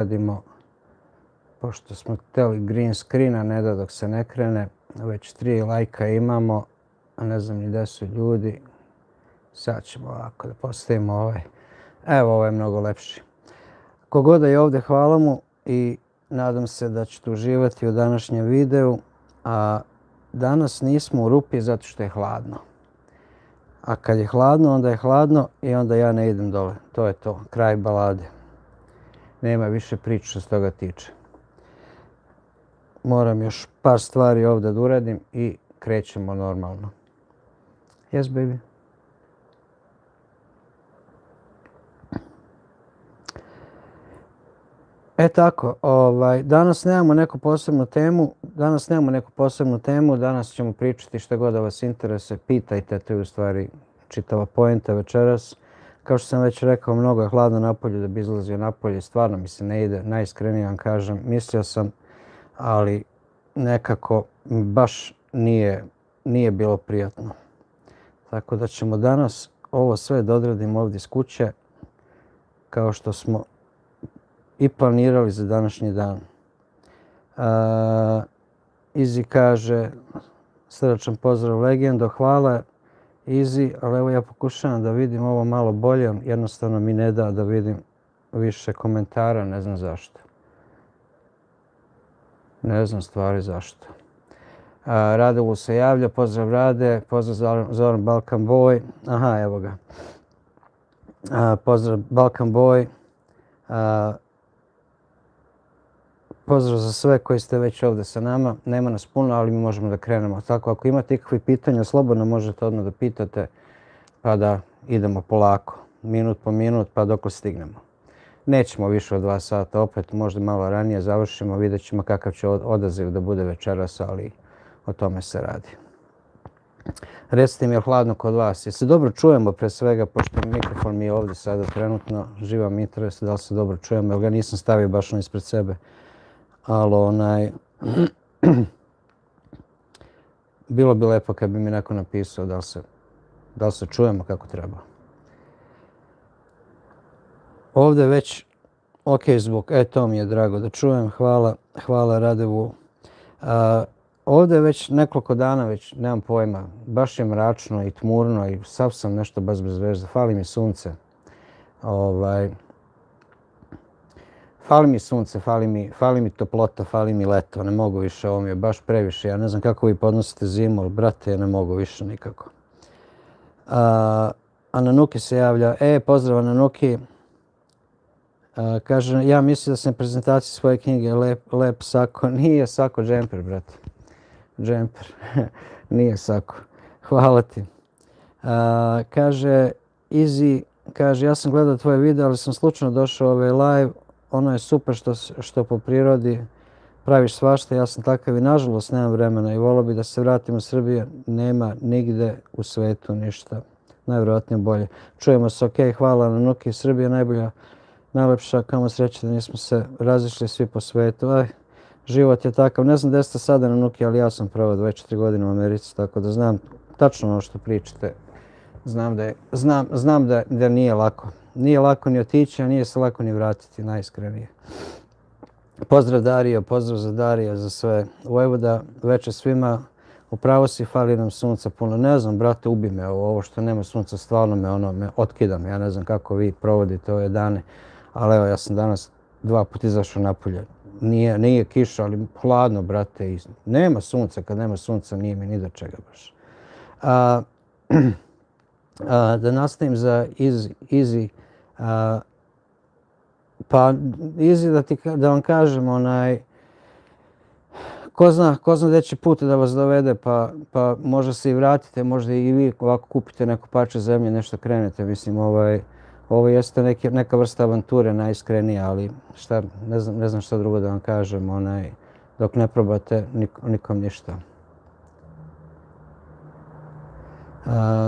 radimo, pošto smo htjeli green screen, a ne da dok se ne krene. Već 3 lajka imamo, a ne znam ni gdje su ljudi. Sad ćemo ovako da postavimo ovaj. Evo, ovaj je mnogo lepši. Kogoda je ovdje, hvala mu i nadam se da ćete uživati u današnjem videu. A danas nismo u rupi zato što je hladno. A kad je hladno, onda je hladno i onda ja ne idem dole. To je to, kraj balade. Nema više priče što se toga tiče. Moram još par stvari ovdje da uradim i krećemo normalno. Yes, baby. Tako, danas nemamo neku posebnu temu. Danas ćemo pričati što god da vas interesuje. Pitajte, to je u stvari čitava poenta večeras. Kao što sam već rekao, mnogo je hladno napolju da bi izlazio napolje. Stvarno mi se ne ide, najiskrenije vam kažem. Mislio sam, ali nekako baš nije bilo prijatno. Tako da ćemo danas ovo sve da odradimo ovdje iz kuće, kao što smo i planirali za današnji dan. Izi kaže, srdačan pozdrav Legendo, hvala Izi, ali evo ja pokušavam da vidim ovo malo bolje, jednostavno mi ne da vidim više komentara, ne znam zašto. Ne znam stvari zašto. Radovu se javlja, pozdrav Rade, pozdrav Zoran Balkan Boy, aha evo ga. Pozdrav Balkan Boy. Pozdrav za sve koji ste već ovdje sa nama. Nema nas puno, ali mi možemo da krenemo. Tako, ako imate ikakve pitanja, slobodno možete odmah da pitate, pa da idemo polako. Minut po minut, pa dok stignemo. Nećemo više od 2 sata, opet možda malo ranije završimo. Vidjet ćemo kakav će odaziv da bude večeras, ali o tome se radi. Recite mi je hladno kod vas. Jel se dobro čujemo pre svega, pošto mikrofon mi je ovdje sada trenutno. Živa mi interes da li se dobro čujemo, jer ga nisam stavio baš ispred sebe. Ali bilo bi lepo kad bi mi neko napisao da li se čujemo kako treba. Ovdje već ok zvuk, to mi je drago da čujem, hvala Radevu. Ovdje već nekoliko dana, već nemam pojma, baš je mračno i tmurno i sav sam nešto baš bez veze, fali mi sunce. Fali mi sunce, fali mi toplota, fali mi leto, ne mogu više, ovo mi je baš previše. Ja ne znam kako vi podnosite zimu, ali brate, ja ne mogu više nikako. Ananuki se javlja, pozdrav Ananuki. Kaže, ja mislim da sam na prezentaciji svoje knjige lep sako, nije sako, džemper, brate. Džemper, nije sako. Hvala ti. Kaže, Izi, kaže, ja sam gledao tvoje video, ali sam slučajno došao ovaj live. Ono je super što po prirodi praviš svašta, ja sam takav i nažalost nemam vremena i volio bi da se vratim u Srbiju. Nema nigde u svetu ništa. Najvjerojatnije bolje. Čujemo se, ok, hvala Nanuki, Srbija najbolja, najlepša, kamo sreće da nismo se razišli svi po svetu. Život je takav, ne znam gdje ste sada Nanuki, ali ja sam provao 24 godine u Americi, tako da znam tačno ono što pričate. Znam da nije lako. Nije lako ni otići, a nije se lako ni vratiti, najiskrenije. Pozdrav Dario, pozdrav za Darija, za sve. Vojvoda, večer svima. Upravo si, fali nam sunca puno. Ne znam, brate, ubi me ovo što nema sunca, stvarno me otkida me. Ja ne znam kako vi provodite ove dane, ali evo, ja sam danas 2 puta izašao napolje. Nije kiša, ali hladno, brate. Nema sunca, kad nema sunca nije mi ni do čega baš. Da nastavim za Izi. Pa Izi da vam kažem, ko zna gdje će put da vas dovede, pa možda se i vratite, možda i vi ovako kupite neko parče zemlje, nešto krenete. Mislim, ovo jeste neka vrsta avanture, najiskrenija, ali ne znam šta drugo da vam kažem, dok ne probate nikom ništa.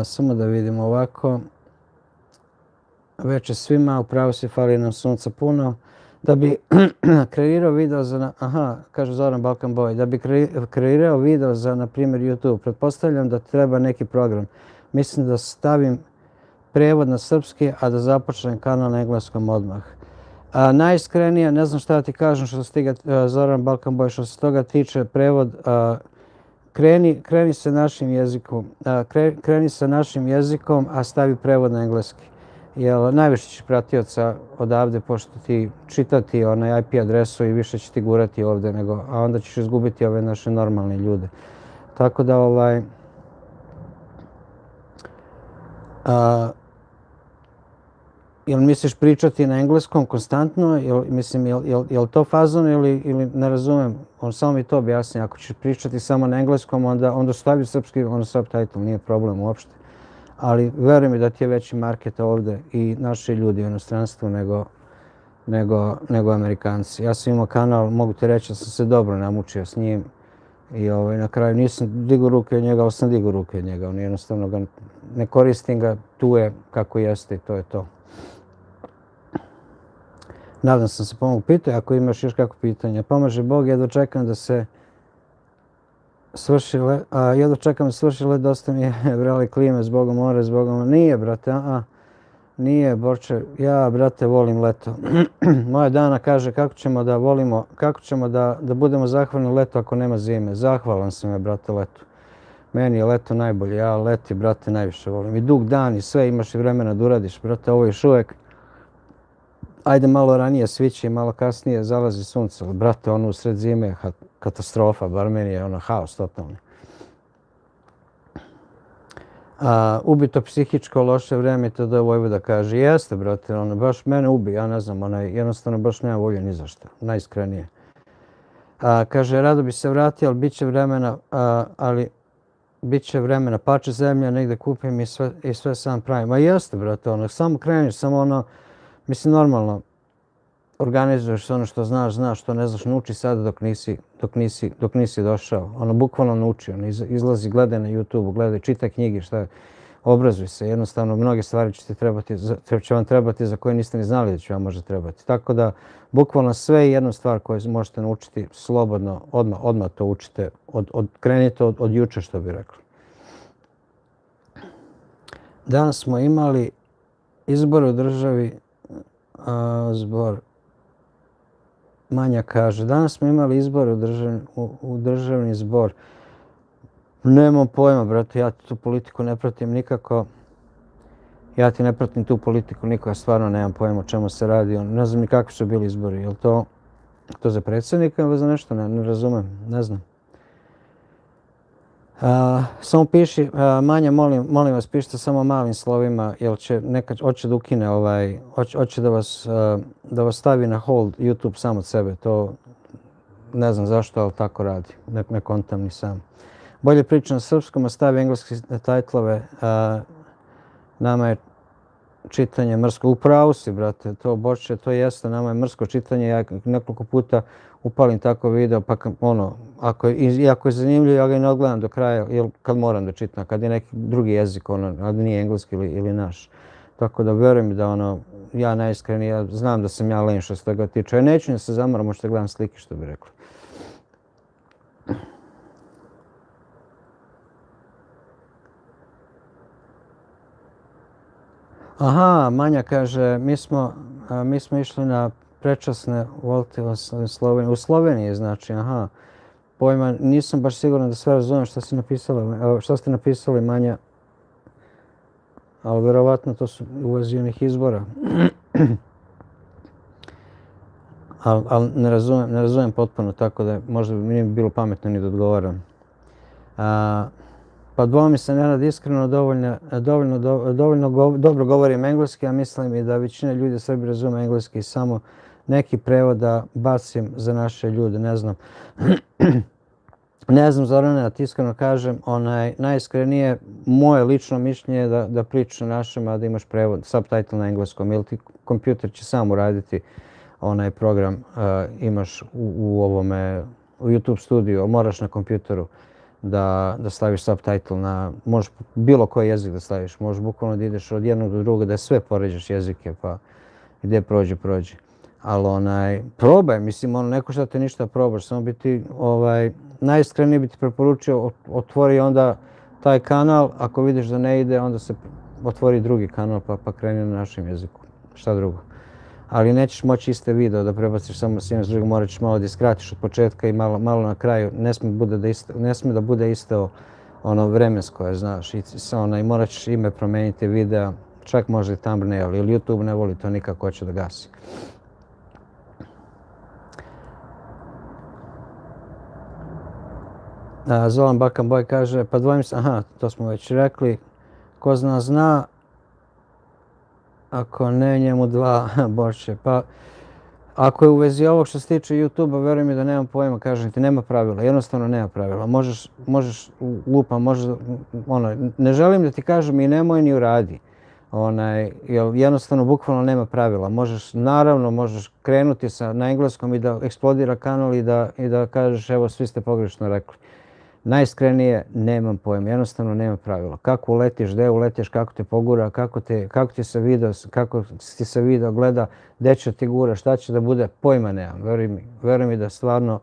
Samo da vidimo ovako. Večer svima, upravo si, fali nam sunca puno. Da bi kreirao video za, kaže Zoran Balkan Boy, da bi kreirao video za, na primjer, YouTube, pretpostavljam da treba neki program. Mislim da stavim prevod na srpski, a da započnem kanal na engleskom odmah. Najiskrenije, ne znam šta da ti kažem što se tiče Zoran Balkan Boy, što se toga tiče prevod, kreni sa našim jezikom, kreni sa našim jezikom, a stavi prevod na engleski. Jer najviše ćeš pratioca odavde, pošto ti čitati onaj IP adresu i više će ti gurati ovde, a onda ćeš izgubiti ove naše normalne ljude. Tako da jel misliš pričati na engleskom konstantno? Jel to fazon ili ne razumem? On samo mi to objasni. Ako ćeš pričati samo na engleskom, onda stavi srpski subtitle, nije problem uopšte. Ali veruj mi da ti je veći market ovde i naši ljudi u inostranstvu nego Amerikanci. Ja sam imao kanal, mogu ti reći da sam se dobro namučio s njim. I na kraju nisam digao ruke od njega, ali sam digao ruke od njega. Jednostavno ga ne koristim ga, tu je kako jeste i to je to. Nadam sam se pomogu. Pitaj ako imaš još kako pitanja. Pomaže Bog, jedva čekam da se svrši led, dosta mi je vrele klime, zbogom more, zbogom... Nije, brate, nije, Borče. Ja, brate, volim leto. Moja Dana kaže kako ćemo da budemo zahvalni leto ako nema zime. Zahvalan sam je, brate, letu. Meni je leto najbolje, ja leti, brate, najviše volim. I dug dan i sve, imaš i vremena da uradiš, brate, ovo još uvek. Ajde malo ranije sviće i malo kasnije zalazi sunce, ali brate, u sred zime je katastrofa, bar meni je haos totalni. Ubito psihičko loše vreme, to da Vojvoda kaže. Jeste, brate, baš mene ubi, ja ne znam, jednostavno baš nema volje ni za šta, najiskrenije. Kaže, rado bi se vratio, ali bit će vremena, pače zemlja, negde kupim i sve sam pravim. Ma jeste, brate, samo kreniš, samo mislim, normalno, organizuješ ono što znaš, što ne znaš, nauči sada dok nisi došao. Bukvalno nauči, izlazi, gledaj na YouTube-u, gledaj, čitaj knjige, obrazuj se. Jednostavno, mnoge stvari će vam trebati za koje niste ni znali da će vam može trebati. Tako da, bukvalno sve je jedna stvar koju možete naučiti slobodno, odmah to učite. Krenite od juče, što bi rekli. Danas smo imali izbor u državi, zbor Manja kaže, danas smo imali izbor u državni zbor. Nemam pojma, brate, ja tu politiku ne pratim nikako. Ja ti ne pratim tu politiku nikako, ja stvarno nemam pojma o čemu se radi. Ne znam ni kakvi su bili izbori, je li to za predsjednika ili za nešto? Ne razumem, ne znam. Samo piši, Manja, molim vas, pišite samo malim slovima, jer hoće da ukine hoće da vas stavi na hold YouTube sam od sebe. To ne znam zašto, ali tako radi. Ne kontam ni sam. Bolje priča na srpskom, a stavi engleske tajtlove. Nama je čitanje mrsko. U pravu si, brate, to Boče, to jeste, nama je mrsko čitanje. Ja nekoliko puta upalim tako video, pa ako je zanimljivo, ja ga i ne odgledam do kraja, kad moram da čitam, kad je neki drugi jezik, a nije engleski ili naš. Tako da verujem da ja najiskrenije, ja znam da sam ja len što se toga tiče. Ja neću da se zamaram, možete gledam slike, što bi rekli. Aha, Manja kaže, mi smo išli na prečasne volte u Sloveniji. U Sloveniji, znači, aha. Pojma, nisam baš siguran da sve razumijem što ste napisali, Manja. Ali verovatno to su uvezi onih izbora. Ali ne razumijem potpuno, tako da možda mi nije bilo pametno ni da odgovaram. Pa dvomi se Nenad iskreno dovoljno dobro govorim engleski, a mislim i da većina ljudi u Srbiji razume engleski i samo neki prevod da bacim za naše ljude, ne znam. Ne znam, Zorane, da ti iskreno kažem, najiskrenije moje lično mišljenje je da pričaš na našem, a da imaš prevod, subtitle na engleskom, ili ti kompjuter će sam uraditi onaj program, imaš u YouTube studiju, moraš na kompjuteru da staviš subtitle na, možeš bilo koji jezik da staviš, možeš bukvalno da ideš od jednog do drugog, da sve poređaš jezike, pa gdje prođe. Ali probaj, mislim, neko šta te ništa probaš, samo bi ti, najiskrenije bi ti preporučio, otvori onda taj kanal, ako vidiš da ne ide, onda se otvori drugi kanal pa kreni na našem jeziku, šta drugo. ali nećeš moći iste video da prebaciš samo s jednog s drugim, morat ćeš malo da iskratiš od početka i malo na kraju, ne smije da bude isto ono vremensko, znaš, i morat ćeš ime promijeniti videa, čak možda i thumbnail, ili YouTube ne voli to nikako, hoće da gasi. Zolan Balkan Boy kaže, pa dvojim se, aha, to smo već rekli, ko zna, ako ne njemu dva, Bože, pa ako je u vezi ovog što se tiče YouTube-a, veruj mi da nemam pojma, kažem ti, nema pravila, jednostavno nema pravila. Možeš ne želim da ti kažem i nemoj ni uradi, jer jednostavno bukvalno nema pravila. Naravno možeš krenuti na engleskom i da eksplodira kanal i da kažeš evo svi ste pogrešno rekli. Najiskrenije, nemam pojma, jednostavno nema pravila. Kako uletiš, gde uletiš, kako te pogura, kako ti se video gleda, gde će ti gura, šta će da bude, pojma nemam. Veruj mi da stvarno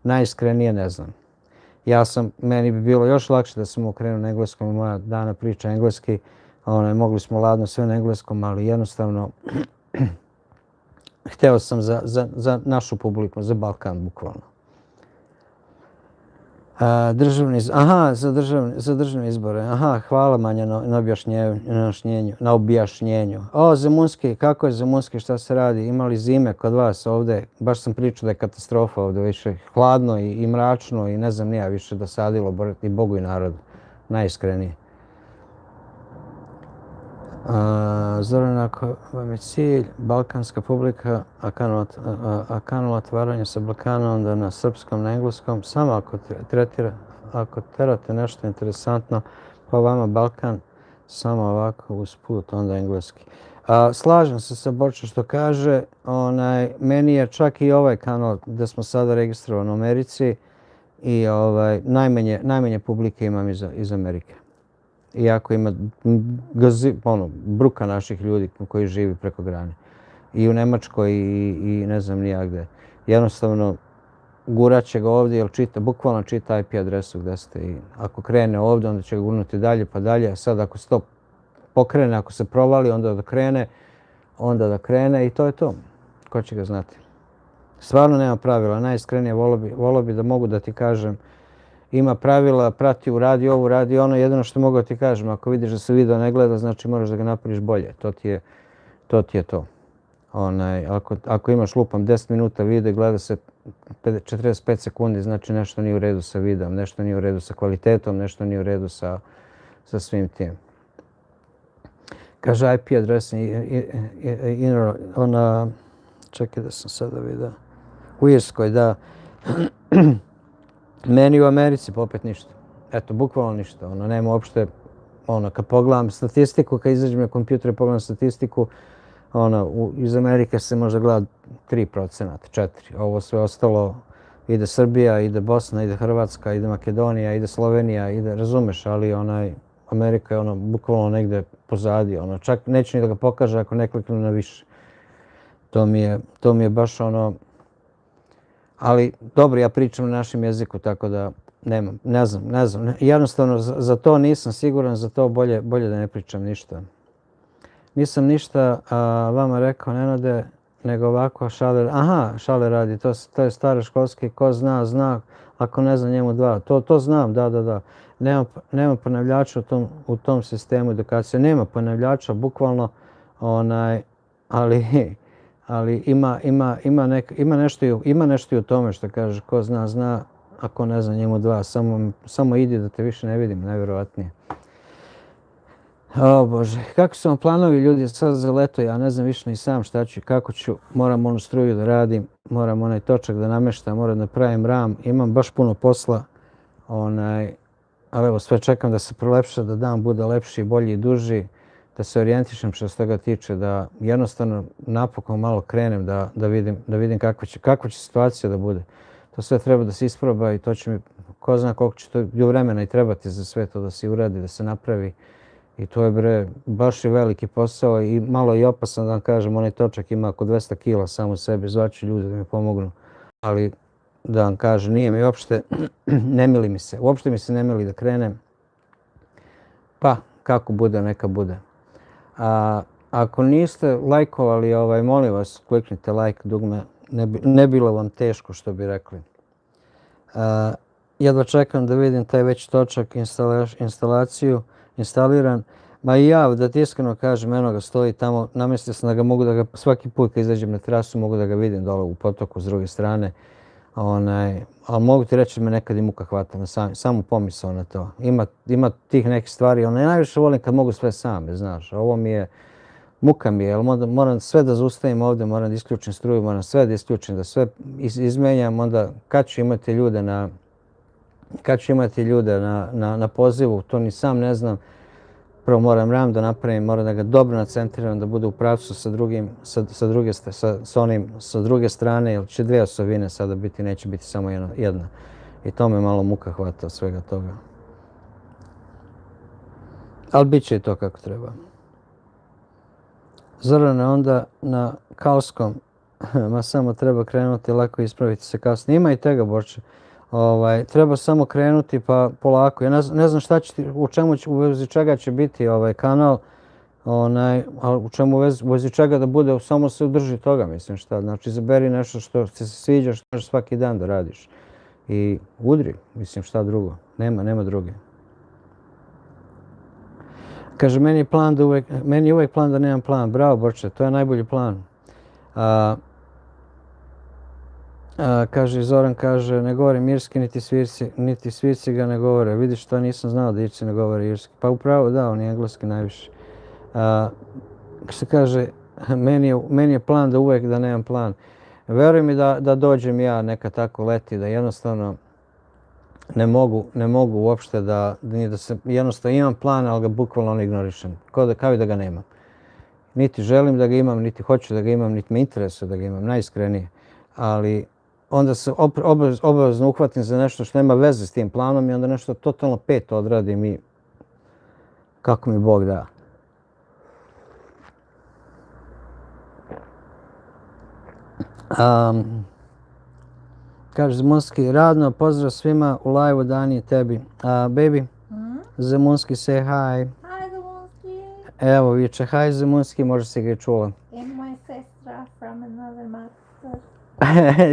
najiskrenije ne znam. Meni bi bilo još lakše da sam okrenuo na engleskom, moja Dana priča engleski, mogli smo ladno sve na engleskom, ali jednostavno hteo sam za našu publiku, za Balkan bukvalno. Za državne izbore. Aha, hvala Manja na objašnjenju. O, Zemunski, kako je Zemunski, šta se radi? Ima li zime kod vas ovde? Baš sam pričao da je katastrofa ovde, više hladno i mračno i ne znam nija više dosadilo i Bogu i narodu. Najiskrenije. Zoran, ako vam je cilj balkanska publika, a kanal otvaranja sa Balkana, onda na srpskom, na engleskom, samo ako terate nešto interesantno, pa vama Balkan, samo ovako usput, onda engleski. Slažem se sa Borčom što kaže, meni je čak i ovaj kanal gde smo sada registrovani u Americi i najmanje publike imam iz Amerike. Iako ima bruka naših ljudi koji živi preko grane. I u Nemačkoj i ne znam nija gde. Jednostavno, gurat će ga ovdje jer bukvalno čita IP adresu gde ste. I ako krene ovdje, onda će ga gurnuti dalje pa dalje. A sad ako se to pokrene, ako se provali, onda da krene i to je to. Ko će ga znati? Stvarno nema pravila. Najiskrenije volio bi da mogu da ti kažem ima pravila, prati, uradi ovo, uradi ono. Jedino što mogu da ti kažem, ako vidiš da se video ne gleda, znači moraš da ga napraviš bolje. To ti je to. Ako imaš lupam 10 minuta video i gleda se 45 sekundi, znači nešto nije u redu sa videom, nešto nije u redu sa kvalitetom, nešto nije u redu sa svim tim. Kaže IP adresa, čekaj da sam sada vidio, u Irskoj, da. Meni u Americi popet ništa. Eto, bukvalno ništa. Nema uopšte, kad pogledam statistiku, kad izađem na kompjuter i pogledam statistiku, iz Amerike se možda gleda 3%, 4%. Ovo sve ostalo ide Srbija, ide Bosna, ide Hrvatska, ide Makedonija, ide Slovenija, razumeš, ali Amerika je bukvalno negde pozadi. Čak neću ni da ga pokaže ako ne kliknu na više. To mi je baš ali dobro, ja pričam na našem jeziku, tako da ne znam. Jednostavno, za to nisam siguran, za to bolje da ne pričam ništa. Nisam ništa vama rekao, Nenade, nego ovako šale radi, to je staroškolski, ko zna, ako ne zna njemu dva. To znam, da. Nema ponavljača u tom sistemu edukacije, nema ponavljača, bukvalno, ali ima nešto i u tome što kaže ko zna, ako ne zna njemu dva. Samo idi da te više ne vidim, najvjerovatnije. O Bože, kako su vam planovi ljudi sad za leto? Ja ne znam više ni sam šta ću i kako ću. Moram onu struju da radim, moram onaj točak da nameštam, moram da pravim ram. Imam baš puno posla, ali evo sve čekam da se prolepša, da dan bude lepši, bolji i duži. Da se orijentišem što se toga tiče, da jednostavno napokon malo krenem, da vidim kakva će situacija da bude. To sve treba da se isproba i to će mi, ko zna koliko će to vremena i trebati za sve to da se uradi, da se napravi. I to je baš i veliki posao i malo i opasan da vam kažem, onaj točak ima oko 200 kila samo sebe, zvaću ljude da mi pomognu. Ali da vam kažem, nije mi uopšte, ne mili mi se, uopšte mi se ne mili da krenem. Pa, kako bude, neka bude. ako niste lajkovali, molim vas, kliknite like dugme, ne bilo vam teško, što bi rekli. Jedva čekam da vidim taj već točak instalaciju, instaliran. Ma i ja, da ti iskreno kažem, eno ga stoji tamo, namestio sam da ga mogu da ga svaki put kad izađem na terasu mogu da ga vidim dole u potoku s druge strane. Ali mogu ti reći da me nekad i muka hvata, samo pomisao na to. Ima tih nekih stvari, najviše volim kad mogu sve same, znaš. Ovo mi je, muka mi je, jer moram sve da zaustavim ovdje, moram da isključim struju, moram sve da isključim, da sve izmenjam, onda kad ću imati ljude na pozivu, to ni sam ne znam. Prvo moram ram da napravim, moram da ga dobro nacentriram, da bude u pravcu sa druge strane, jer će dvije osovine sada biti, neće biti samo jedna. I to me malo muka hvata od svega toga. Ali bit će i to kako treba. Zorane, onda na Kalskom, ma samo treba krenuti, lako ispraviti se kasnije. Ima i tega, Borče. Treba samo krenuti pa polako. Ja ne znam šta će, u vezi čega će biti kanal, ali u vezi čega da bude, samo se udrži toga, mislim šta. Znači, izaberi nešto što ti se sviđa, što možeš svaki dan da radiš. I udri, mislim šta drugo. Nema druge. Kaže, meni je uvijek plan da nemam plan. Bravo, Borče, to je najbolji plan. Kaže, Zoran kaže, ne govorim irski, niti svirci ga ne govore. Vidiš, to nisam znao da Irci ne govore irski. Pa upravo da, on je engleski najviše. Se kaže, meni je plan da uvijek da nemam plan. Veruj mi da dođem ja neka tako leti, da jednostavno ne mogu uopšte jednostavno imam plan, ali ga bukvalno ignorišem. Kao i da ga nemam. Niti želim da ga imam, niti hoću da ga imam, niti me interesuje da ga imam, najiskrenije. Ali onda se obavezno uhvatim za nešto što nema veze s tim planom i onda nešto totalno peto odradim i kako mi Bog da. Kaže Zemunski, radno, pozdrav svima u live-u, Dani i tebi. Baby, Zemunski, say hi. Hi, Zemunski. Evo, viče, hi Zemunski, možda si ga i čula. And my sister from another mother.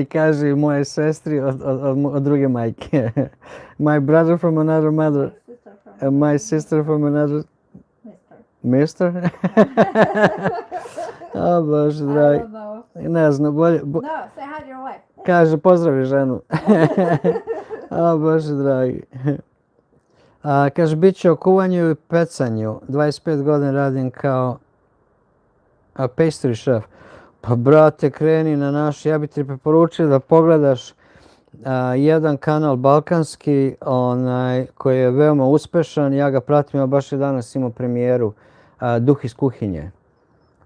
I kaže moje sestri od druge majke. My brother from another mother. My sister from another... Mister? O Bože, dragi. Ne znam, bolje... No, say hi to your wife. Kaže, pozdravi ženu. O Bože, dragi. Kaže, bit će o kuvanju i pecanju. 25 godina radim kao pastry chef. Pa brate, kreni na naš, ja bi ti preporučio da pogledaš jedan kanal balkanski koji je veoma uspešan. Ja ga pratim, ja baš je danas imao premijeru, Duh iz kuhinje.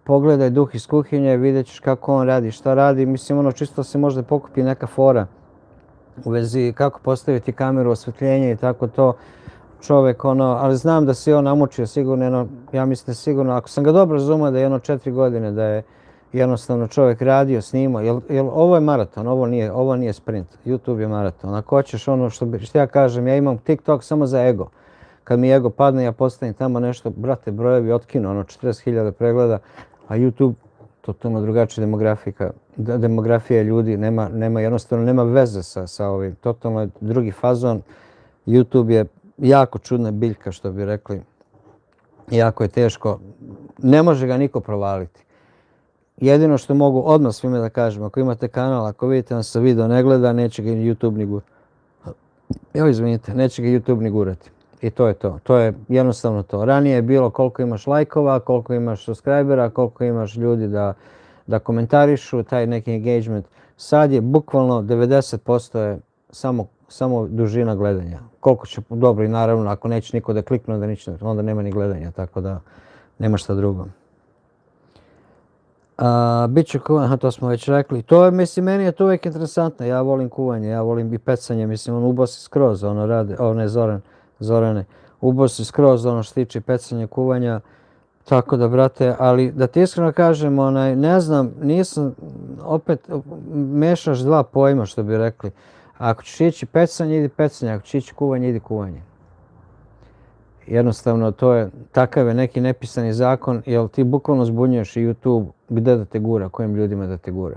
Pogledaj Duh iz kuhinje, vidjet ćeš kako on radi, šta radi. Mislim, čisto se možda pokupi neka fora u vezi kako postaviti kameru, osvetljenje i tako to. Čovjek, ali znam da se on namučio sigurno, ja mislim da sigurno, ako sam ga dobro razumio da je 4 godine da je jednostavno čovjek radio, snimao, jer ovo je maraton, ovo nije sprint, YouTube je maraton. Ako hoćeš što ja kažem, ja imam TikTok samo za ego. Kad mi ego padne, ja postavim tamo nešto, brate, brojevi otkinu, 40.000 pregleda, a YouTube, totalno drugačija demografija ljudi, jednostavno nema veze sa ovim, totalno je drugi fazon. YouTube je jako čudna biljka, što bi rekli, jako je teško, ne može ga niko provaliti. Jedino što mogu odmah svime da kažem, ako imate kanal, ako vidite vam se video ne gleda, neće ga YouTube ni gurati. Evo, izvinite, neće ga YouTube ni gurati. I to je to. To je jednostavno to. Ranije je bilo koliko imaš lajkova, koliko imaš subscribera, koliko imaš ljudi da komentarišu, taj neki engagement. Sad je bukvalno 90% je samo dužina gledanja. Koliko će, dobro i naravno, ako neće niko da klikne, onda nema ni gledanja, tako da nema šta drugo. Biće kuvanje, to smo već rekli. To je, mislim, meni je to uvijek interesantno. Ja volim kuvanje, ja volim i pecanje. Mislim, on ubo se skroz, Zorane, ubo se skroz što se tiče pecanja, kuvanja. Tako da, brate, ali da ti iskreno kažem, ne znam, nisam, opet mešaš dva pojma, što bi rekli. Ako ćeš ići pecanje, idi pecanje, ako ćeš ići kuvanje, idi kuvanje. Jednostavno takav je neki nepisani zakon, jer ti bukvalno zbunjuješ i YouTube gdje da te gura, kojim ljudima da te gura.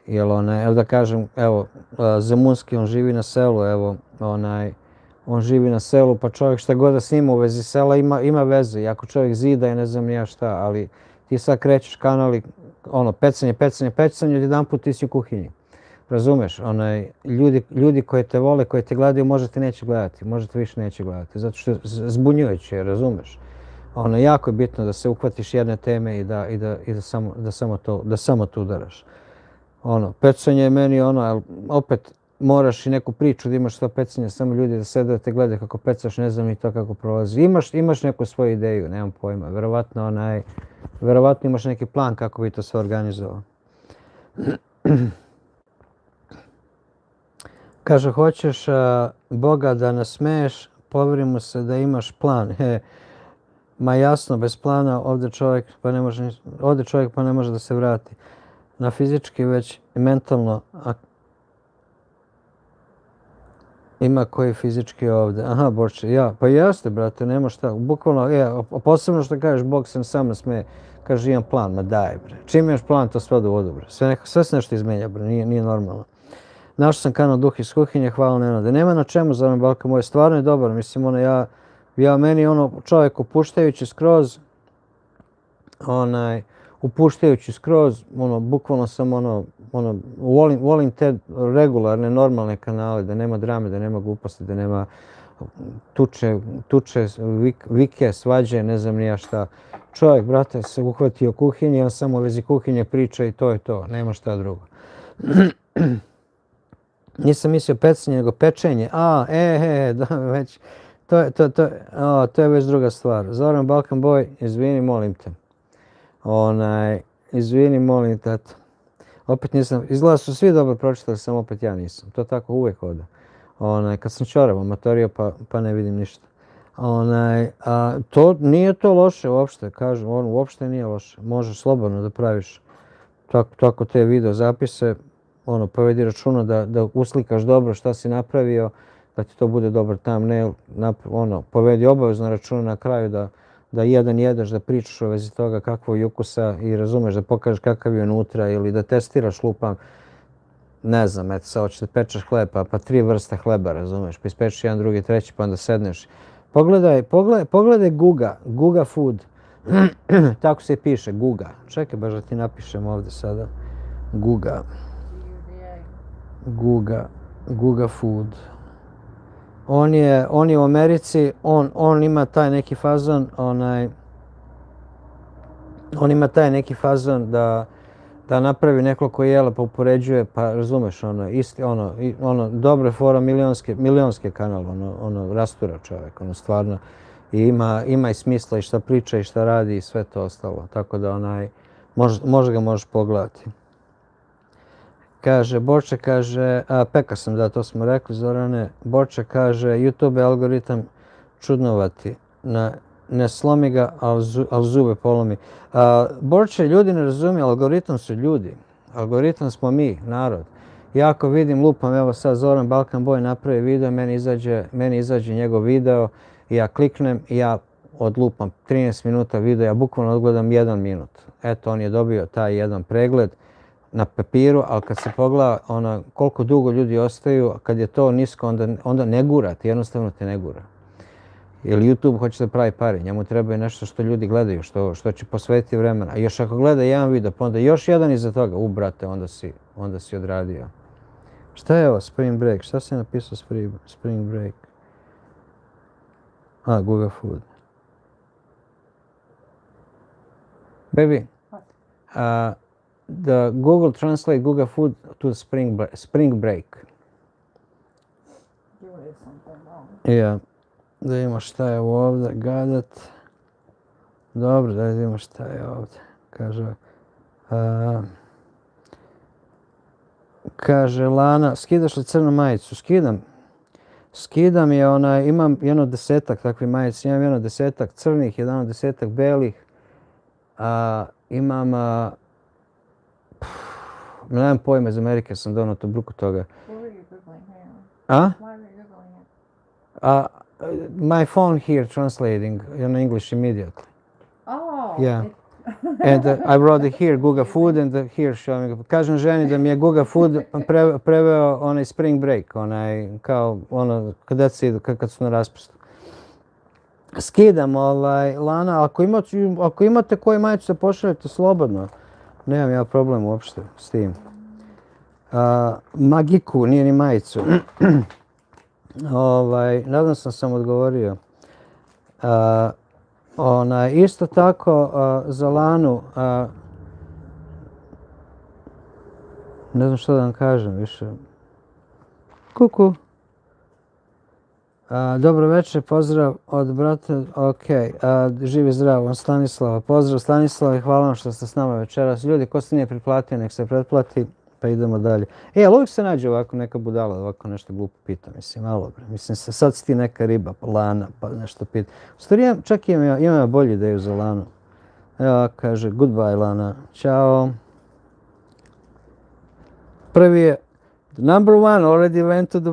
Evo da kažem, evo, Zemunski, on živi na selu, evo, on živi na selu, pa čovjek šta god da snima u vezi sela ima veze. I ako čovjek zida i ne znam ni ja šta, ali ti sad krećeš kanal i pecanje, odjedanput ti si u kuhinji. Razumeš? Ljudi koji te vole, koji te gledaju, možda te neće gledati, možda te više neće gledati, zato što zbunjujuće je, razumeš? Jako je bitno da se uhvatiš jedne teme i da samo to udaraš. Pecanje je meni ali opet moraš i neku priču da imaš to pecanje, samo ljudi da sede da te gledaju kako pecaš, ne znam ni to kako prolazi. Imaš neku svoju ideju, nemam pojma, verovatno imaš neki plan kako bi to sve organizovao. Kaže, hoćeš Boga da nasmeješ, poveri mu se da imaš plan. Ma jasno, bez plana ovdje čovjek pa ne može da se vrati. Na fizički već i mentalno. Ima koji fizički ovdje. Aha, Borče, ja. Pa jeste, brate, nema šta. Bukvalno, posebno što kažeš, Bog se sam nasmeje. Kaže, imam plan, ma daj, bre. Čim imaš plan, to sve ode u vodu, bre. Sve se nešto izmenja, bre, nije normalno. Našao sam kanal Duh iz kuhinje, hvala Nenade. Nema na čemu za Balkan moj, stvarno je dobar. Mislim, meni čovjek upuštajući skroz, bukvalno sam volim te regularne, normalne kanale, da nema drame, da nema gluposti, da nema tuče, vike, svađe, ne znam ni ja šta. Čovjek, brate, se uhvatio kuhinje, on samo u vezi kuhinje priča i to je to, nema šta drugo. Nisam mislio pecanje, nego pečenje. Da, već, to je već druga stvar. Zoran Balkan Boy, izvini, molim te. Izvini, molim te, eto. Opet nisam, izgleda su svi dobro pročitali, samo opet ja nisam. To tako uvijek ode. Kad sam čorav amatorio pa ne vidim ništa. Nije to loše uopšte, kažem, uopšte nije loše. Možeš slobodno da praviš tako te video zapise, povedi računa da uslikaš dobro šta si napravio, da ti to bude dobar thumbnail, povedi obavezno računa na kraju da jedan jedeš, da pričaš o vezi toga kakvog je ukusa i razumeš, da pokažeš kakav je unutra ili da testiraš, lupam, ne znam, eto sad hoćeš da pečeš hleb, pa 3 vrste hleba, razumeš, pa ispečeš jedan, drugi, treći, pa onda sedneš. Pogledaj Guga Food, tako se piše, Guga. Čekaj, baš da ti napišem ovdje sada, Guga Food. On je u Americi, on ima taj neki fazon, on ima taj neki fazon da napravi nekoliko jela pa upoređuje, pa razumeš, dobro je fora, milionski kanal, rastura čovjek, stvarno. I ima i smisla i šta priča i šta radi i sve to ostalo, tako da možda ga možeš pogledati. Kaže, Borče kaže, peka sam, da, to smo rekli, Zorane. Borče kaže, YouTube je algoritam čudnovati. Ne slomi ga, ali zube polomi. Borče, ljudi ne razumiju, algoritam su ljudi. Algoritam smo mi, narod. Ja ako vidim, lupam, evo sad Zoran Balkan Boy napravi video, meni izađe njegov video i ja kliknem i ja odlupam 13 minuta video, ja bukvalno odgledam 1 minut. Eto, on je dobio taj jedan pregled na papiru, ali kad se pogleda koliko dugo ljudi ostaju, kad je to nisko, onda ne gura, ti jednostavno te ne gura. Jer YouTube hoće da pravi pare, njemu treba nešto što ljudi gledaju, što će posvetiti vremena. A još ako gleda jedan video, pa onda još jedan iza toga, brate, onda si odradio. Šta je ovo, Spring Break? Šta si napisao Spring Break? Guga Food. Baby, the Google translate Guga Food to Spring Break. Ja, da imamo šta je ovdje, gadat. Dobro, da vidimo šta je ovdje. Kaže Lana, skidaš li crnu majicu? Skidam je, imam jedno 10-ak takvih majica, imam jedno 10-ak crnih, jedno 10-ak belih. Imam, nemam pojma, iz Amerike sam donao to bruku toga. my phone here translating in English immediately. Oh. Yeah. And I wrote it here, Guga Food, and here showing. Kažem ženi da mi je Guga Food preveo onaj spring break, onaj kao ono kad djeca idu, kad su na raspustu. Skidam Lana, ako imate koju majicu se pošaljete slobodno. Nemam ja problem uopšte s tim. Magiku, nije ni majicu. Nadam sam odgovorio. Isto tako za Lanu, ne znam što da vam kažem više. Kuku. Dobro večer, pozdrav od brata, ok, živi zdrav, on Stanislava. Pozdrav Stanislava i hvala vam što ste s nama večeras. Ljudi, ko se nije pretplatio, nek se pretplati, pa idemo dalje. Ali uvijek se nađe ovako neka budala, ovako nešto glupo pita, mislim, malo bre. Mislim, sad si ti neka riba, Lana, pa nešto pita. U stvari, čak imam bolju ideju za Lanu. Evo, kaže, goodbye Lana, ćao. Prvi je, number one already went to the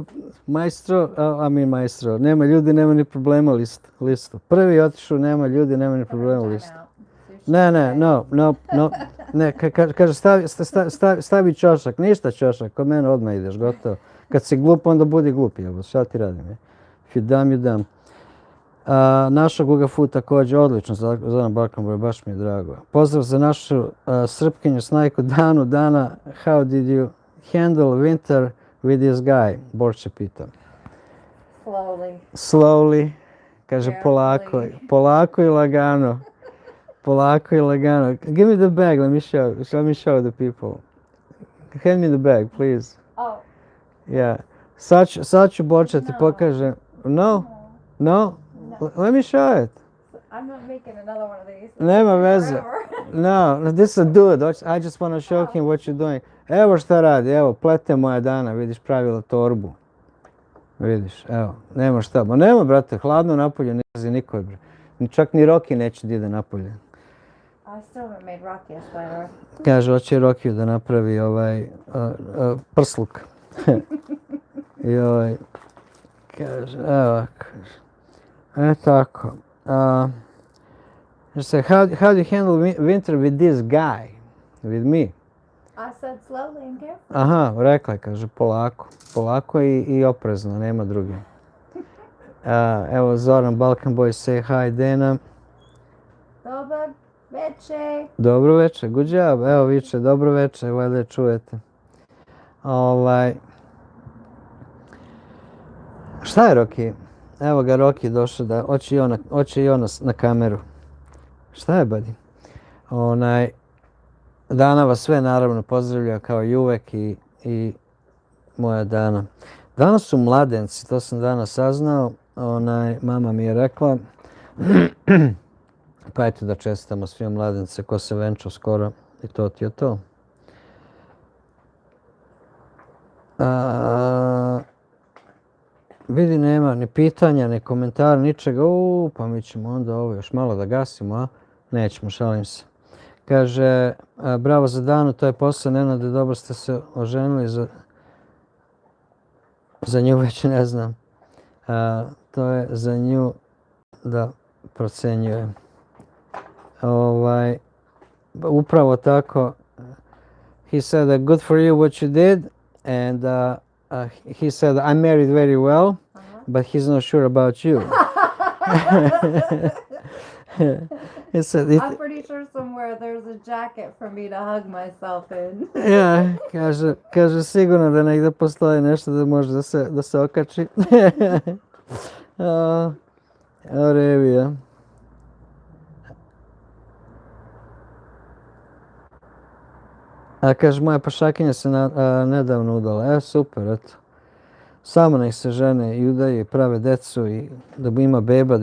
maestro, nema ljudi, nema ni problema listu. Prvi je otišao, nema ljudi, nema ni problema listu. Ne, kaže stavi čošak, ništa čošak, kod mene odmah ideš, gotovo. Kad si glup, onda budi glup, jebo, šta ti radim, je? If you dumb, you dumb. Naša Guga Food također odlično, Zoran Balkanboj, baš mi je drago. Pozdrav za našu Srpkinju Snajku Danu. Dana, how did you handle winter with this guy? Borče pita. Slowly, kaže polako i lagano. Polako i lagano. Give me the bag, let me show the people. Hand me the bag, please. Oh. Yeah. Sad ću Borče ti pokažem. No? Let me show it. I'm not making another one of these. Nema veze. No, this is a dude. I just want to show him what you're doing. Evo šta radi, evo, plete moja Dana, vidiš, pravila torbu. Vidiš, evo, nema šta. Ma nema, brate, hladno napolje, ne zna niko, bre. Čak ni Rocky neće da ide napolje. I still haven't made Rocky a sweater. Kaže, hoće Rocky da napravi prsluk. I kaže, evo, kaže. Tako. How do you handle winter with this guy? With me? I said slowly and carefully. Aha, rekla je, kaže, polako. Polako i oprezno, nema druge. Evo, Zoran Balkanboj, say hi, Dena. Dobar večer. Dobro večer, good job. Evo, viče, dobro večer, valjda čujete. Šta je Rocky? Evo ga Rocky došao da, hoće i on na kameru. Šta je, buddy? Dana vas sve naravno pozdravlja kao i uvek i moja Dana. Danas su mladenci, to sam danas saznao. Mama mi je rekla. Pa eto da čestitamo svim mladence ko se venčao skoro i to ti je to. Vidi, nema ni pitanja, ni komentara, ničega. Pa mi ćemo onda ovo još malo da gasimo, a? Nećemo, šalim se. Kaže, bravo za Danu, to je posao, Nenade, dobro ste se oženili, za nju već ne znam. To je za nju da procenjujem. Upravo tako. He said, good for you what you did, and he said, I'm married very well, but he's not sure about you. He said, I'm pretty sure somewhere there's a jacket for me to hug myself in. Ja, kaže sigurno da negdje postoji nešto da može da se okači. Revija. Kaže, moja pašakinja se nedavno udala. Super, eto. Samo nek se žene i udaju i prave decu i da ima beba,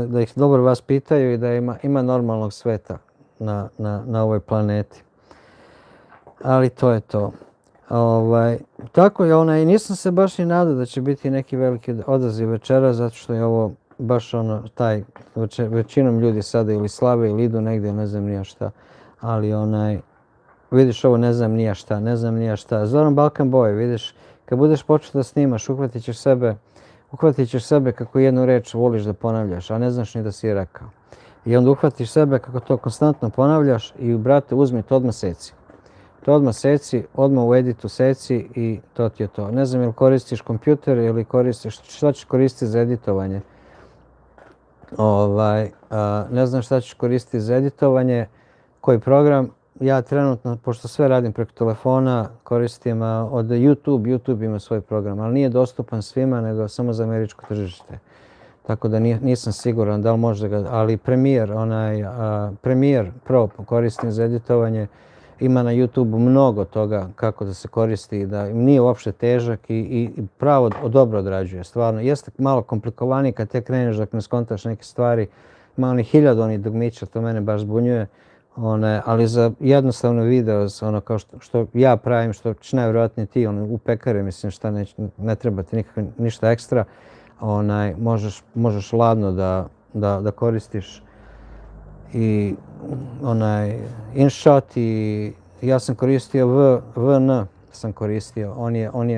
da ih dobro vaspitaju i da ima normalnog sveta na ovoj planeti. Ali to je to. Tako je, nisam se baš ni nadao da će biti neki veliki odaziv večera, zato što je ovo baš većinom ljudi sada ili slave ili idu negdje, ne znam nija šta. Ali vidiš ovo, ne znam nija šta. Zoran Balkanboj, vidiš, kad budeš počeo da snimaš, uhvatit ćeš sebe uhvatit ćeš sebe kako jednu reč voliš da ponavljaš, a ne znaš ni da si je rekao. I onda uhvatiš sebe kako to konstantno ponavljaš i, brate, uzmi to odmah seci. To odmah seci, odmah u editu seci i to ti je to. Ne znam, jel koristiš kompjuter ili koristiš, šta ćeš koristiti za editovanje? Ne znam šta ćeš koristiti za editovanje, koji program. Ja trenutno, pošto sve radim preko telefona, koristim od YouTube. YouTube ima svoj program, ali nije dostupan svima, nego samo za američko tržište. Tako da nisam siguran da li može ga, ali Premiere Pro koristim za editovanje. Ima na YouTube mnogo toga kako da se koristi, da nije uopšte težak i pravo dobro odrađuje. Stvarno, jeste malo komplikovaniji kad te kreneš dok ne skontaš neke stvari. Ima onih 1000 onih dugmića, to mene baš zbunjuje. Ali za jednostavno video, kao što ja pravim, što ćeš najvjerojatnije ti u pekare, mislim šta ne treba ti ništa ekstra, možeš ladno da koristiš i InShot i ja sam koristio VN sam koristio.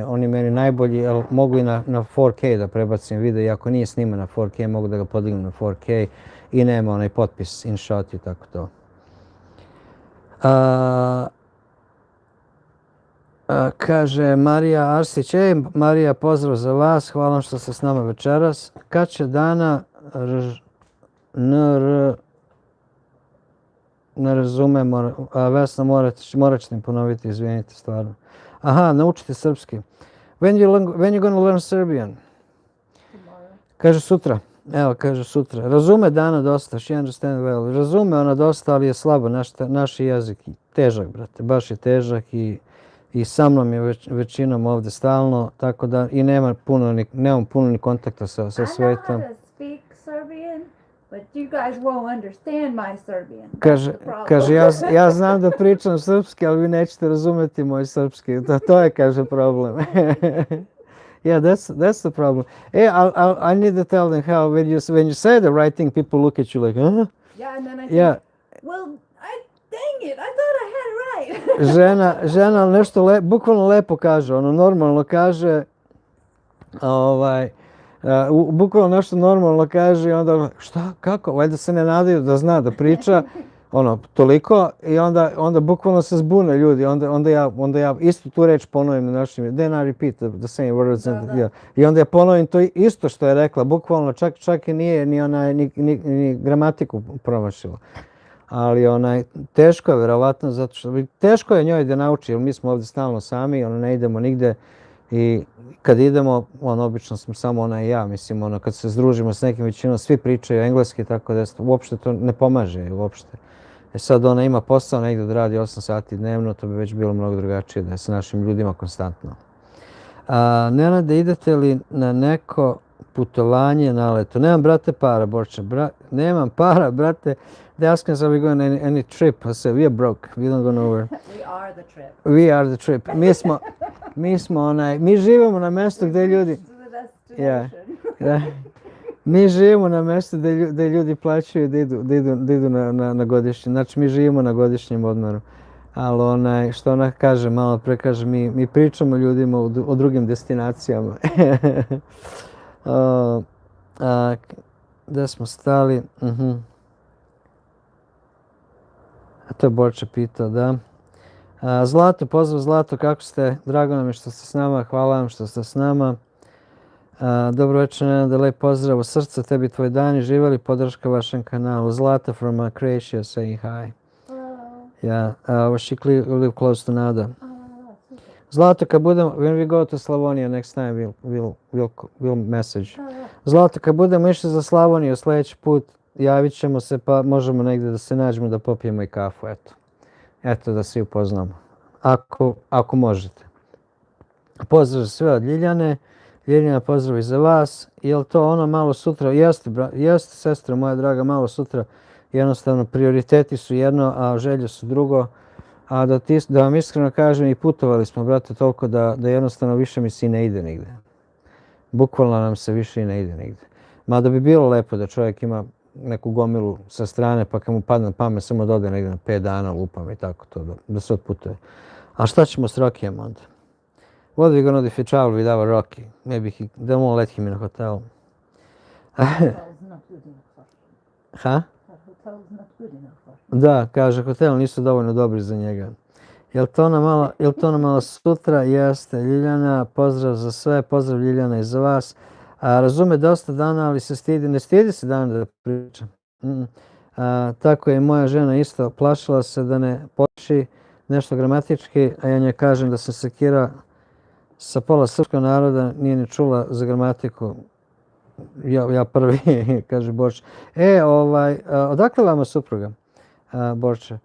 On je meni najbolji, jer mogu i na 4K da prebacim video, iako nije sniman na 4K, mogu da ga podignem na 4K i nema onaj potpis InShot i tako to. Kaže Marija Arsić, Marija, pozdrav za vas, hvala što ste s nama večeras. Kad će Dana ne razumem, Vesna, morat ćete mi ponoviti, izvinite, stvarno. Aha, naučite srpski. When you gonna learn Serbian? Kaže sutra. Evo, kaže sutra. Razume Dana dosta, she understand well. Razume ona dosta, ali je slabo naš jezik. Težak, brate, baš je težak i sa mnom je većinom ovdje stalno, tako da i nemam puno ni kontakta sa svetom. But you guys won't understand my Serbian. Kaže, ja znam da pričam srpski, ali vi nećete razumjeti moj srpski. To je, kaže, problem. Yeah, that's the problem. I need to tell them how when you say the right thing, people look at you like, huh? Yeah, and then I think, well, dang it, I thought I had it right. žena nešto bukvalno lepo kaže, normalno kaže, bukvalno nešto normalno kaže i onda šta, kako, valjda se ne nadaju da zna da priča, toliko i onda bukvalno se zbune ljudi, onda ja istu tu reč ponovim na našim, then I repeat the same words, i onda ja ponovim to isto što je rekla, bukvalno čak i nije ni gramatiku promašila. Ali teško je vjerovatno, zato što teško je njoj da nauči, jer mi smo ovdje stalno sami, ne idemo nigde. I kad idemo, obično smo samo ona i ja, mislim, kad se združimo s nekim većinom, svi pričaju engleski, tako da uopšte to ne pomaže, uopšte. Sad ona ima posao negdje da radi 8 sati dnevno, to bi već bilo mnogo drugačije da je sa našim ljudima konstantno. Nenade, idete li na neko putovanje na leto? Nemam, brate, para, Borče, nemam para, brate. They ask us, are we going on any trip? I said, we are broke, we don't go nowhere. We are the trip. We are the trip. Mi živimo na mjestu gdje ljudi... Mi živimo na mjestu gdje ljudi plaćaju da idu na godišnje. Znači, mi živimo na godišnjem odmoru. Ali što ona kaže, malo pre kaže, mi pričamo ljudima o drugim destinacijama. Gdje smo stali? A to je Borče pitao, da. Zlato, pozdrav Zlato, kako ste? Drago nam je što ste s nama, hvala vam što ste s nama. Dobro večer, Nenade, lep pozdrav u srca, tebi tvoj dani, živjeli, podrška vašem kanalu. Zlata from Croatia saying hi. Hello. Yeah, she live close to Nada. Zlato, kad budemo, when we go to Slavonija next time, we'll message. Zlato, kad budemo išli za Slavoniju sljedeći put, javit ćemo se pa možemo negdje da se nađemo da popijemo i kafu, eto da svi upoznamo, ako možete. Pozdrav sve od Ljiljane, Ljiljana pozdrav i za vas, jel to ono malo sutra, jeste sestra moja draga, malo sutra, jednostavno prioriteti su jedno, a želje su drugo, a da vam iskreno kažem i putovali smo, brate, toliko da jednostavno više mi se i ne ide nigde. Bukvalno nam se više i ne ide nigde. Mada bi bilo lepo da čovjek ima neku gomilu sa strane, pa kad mu padne na pamet samo da ode negdje na 5 dana, lupam i tako to, da se otputuje. A šta ćemo s Rokijem onda? What are we gonna do if you travel without Rocky? Maybe they won't let him in a hotel. Hotel's not good enough for him. Ha? That hotel's not good enough for him. Da, kaže, hotel nisu dovoljno dobri za njega. Jel to na malo sutra? Jeste. Ljiljana, pozdrav za sve, pozdrav Ljiljana i za vas. Razume dosta dana, ali se stidi, ne stidi se dana da pričam. Tako je i moja žena isto, plašila se da ne poči nešto gramatički, a ja njoj kažem da sam sekira sa pola srpskog naroda, nije ni čula za gramatiku. Ja prvi, kaže Borča. Odakle vama supruga, Borča?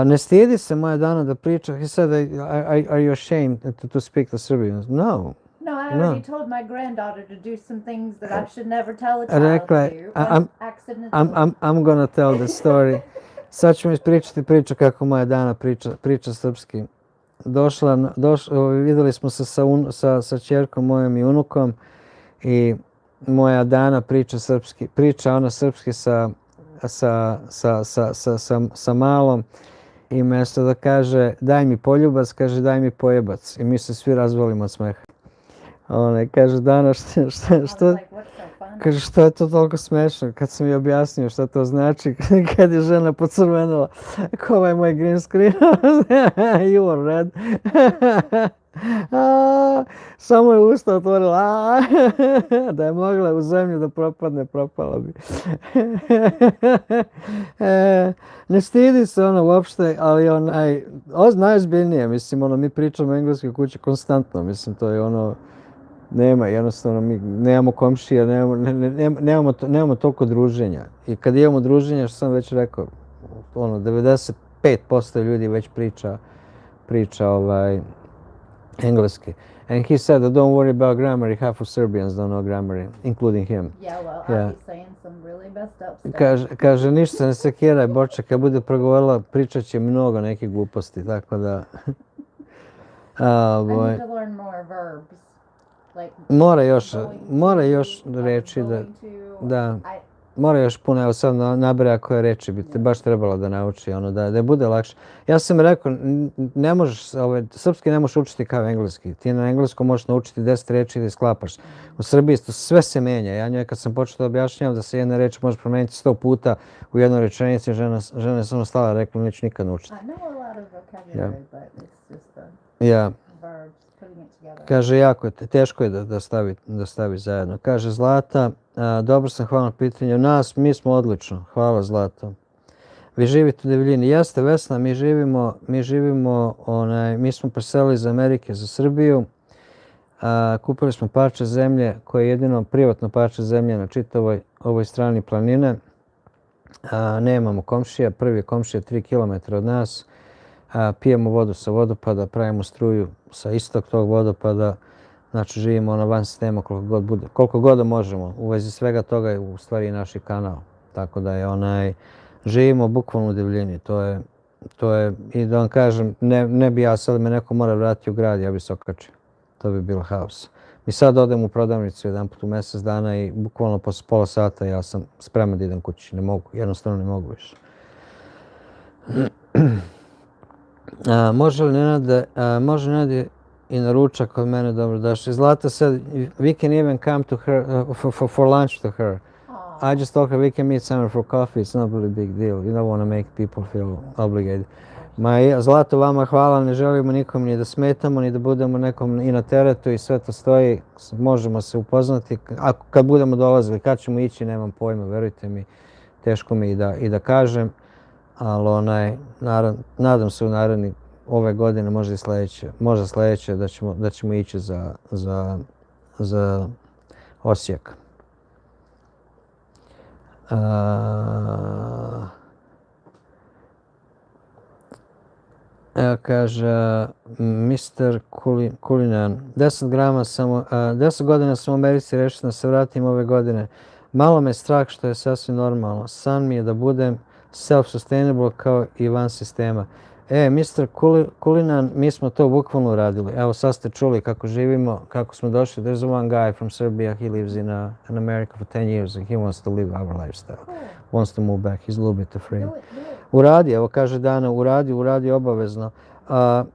Ne stidi se moja dana da priča. He said, are you ashamed to speak the Serbian? No. No, I already told my granddaughter to do some things that I should never tell a child Rekla to je, do. Accidentally. I'm gonna tell the story. Sad ću mi ispričati priču kako moja dana priča srpski. Vidjeli smo se sa ćerkom mojom i unukom i moja dana priča srpski. Priča ona srpski sa malom i mjesto da kaže daj mi poljubac, kaže daj mi pojebac. I mi se svi razvolimo od smeha. Kaže Dana kaže što je to toliko smešno, kad sam mi objasnio šta to znači, kad je žena pocrvenila, ko ovaj moj green screen, you are red. Samo je usta otvorila, da je mogla u zemlju da propadne, propala bi. Ne stidi se ona uopšte, ali najozbiljnije, mislim, mi pričamo engleski kući konstantno, mislim, to je nema, jednostavno mi nemamo komšija, nemamo toliko druženja. I kad imamo druženja, što sam već rekao, 95% ljudi već priča engleski. And he said that don't worry about grammar, half of Serbians don't know grammar, including him. Yeah, well, I'll be saying some really messed up stuff. Kaže, ništa ne sekiraj, Borča, kad bude progovorila, pričat će mnogo nekih gluposti, tako da... I need to learn more verbs. Mora još reći da mora još puno, evo sad nabraja koje reči bi te baš trebalo da nauči, da bude lakše. Ja sam rekao, ne možeš, srpski ne možeš učiti kao engleski. Ti na engleskom možeš naučiti 10 reči da isklapaš. U Srbiji sve se menja. Ja njoj kad sam počeo da objašnjavam da se jedna reč može promeniti 100 puta u jednoj rečenici, žena je samo stala i rekla, neću nikad naučiti. I know a lot of vocabulary, but it's just the verbs. Kaže, jako je, teško je da stavi zajedno. Kaže Zlata, dobro sam, hvala na pitanju. Mi smo odlično, hvala Zlata. Vi živite u Devljini. Jeste, Vesna, mi smo preselili iz Amerike za Srbiju. Kupili smo parče zemlje koje je jedino privatno parče zemlje na čitavoj ovoj strani planine. Nemamo komšija, prvi je komšija 3 km od nas. Pijemo vodu sa vodopada, pravimo struju sa istog tog vodopada, znači živimo van sistema koliko god možemo. U vezi svega toga je u stvari i naš kanal, tako da je živimo bukvalno u divljini, to je, i da vam kažem, ne bi ja sad me neko mora vratiti u grad, ja bi se okačio, to bi bilo haos. Mi sad odem u prodavnicu jedan put u mjesec dana i bukvalno posle pola sata ja sam spreman da idem kući, ne mogu, jednostavno ne mogu više. Može Nenade i na ručak kod mene, dobro došli. Zlata said, we can even come to her, for lunch to her. I just told her we can meet somewhere for coffee, it's not really a big deal. You don't want to make people feel obligated. Zlato, vama hvala, ne želimo nikom ni da smetamo, ni da budemo nekom i na teretu i sve to stoji. Možemo se upoznati. Kad budemo dolazili, kad ćemo ići, nemam pojma, verujte mi, teško mi i da kažem. Ali nadam se u naredni ove godine, možda sljedeće da ćemo ići za Osijek. Evo kaže Mr. Kulinan, 10 godina sam u Americi, rešio da se vratim ove godine. Malo me strah što je sasvim normalno. San mi je da budem self-sustainable kao i van sistema. Mr. Kulinan, mi smo to bukvalno uradili. Evo sad ste čuli kako živimo, kako smo došli. There's one guy from Serbia, he lives in America for 10 years and he wants to live our lifestyle. Wants to move back, he's a little bit afraid. Uradi, evo kaže Dana, uradi obavezno.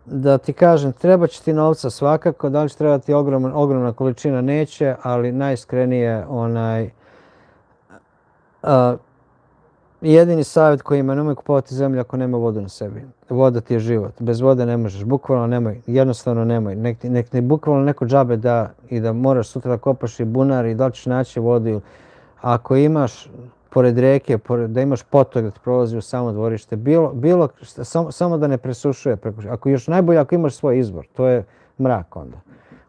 Da ti kažem, treba će ti novca svakako, da li će trebati ogromna količina, neće, ali najiskrenije jedini savjet koji ima, nemoj kupovati zemlju ako nema vodu na sebi. Voda ti je život. Bez vode ne možeš. Bukvalno nemoj. Jednostavno nemoj. Nek ti bukvalno neko džabe da i da moraš sutra da kopaš i bunar i da li ćeš naći vodu. Ako imaš pored reke, da imaš potok da ti prolazi u samo dvorište, samo da ne presušuje. Ako još najbolje ako imaš svoj izvor, to je mrak onda.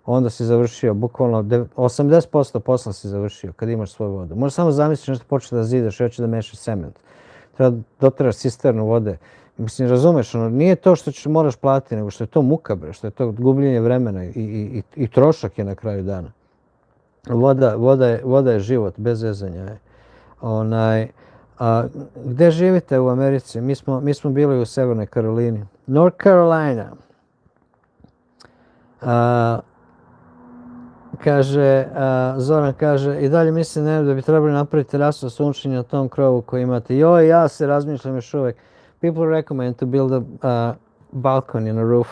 Onda si završio, bukvalno 80% posla si završio kad imaš svoju vodu. Možeš samo zamisliti nešto početi da zidaš, hoće da mešaš cement. Treba doteraš cisternu vode. Mislim, razumeš, nije to što moraš platiti, nego što je to muka, bre, što je to gubljenje vremena i trošak je na kraju dana. Voda je život, bez zezanja. Gde živite u Americi? Mi smo bili u Severnoj Karolini. North Carolina. Zoran kaže, i dalje mislim da bi trebali napraviti terasu sunčenja na tom krovu koji imate. Joj, ja se razmišljam još uvijek. People recommend to build a balcony on a roof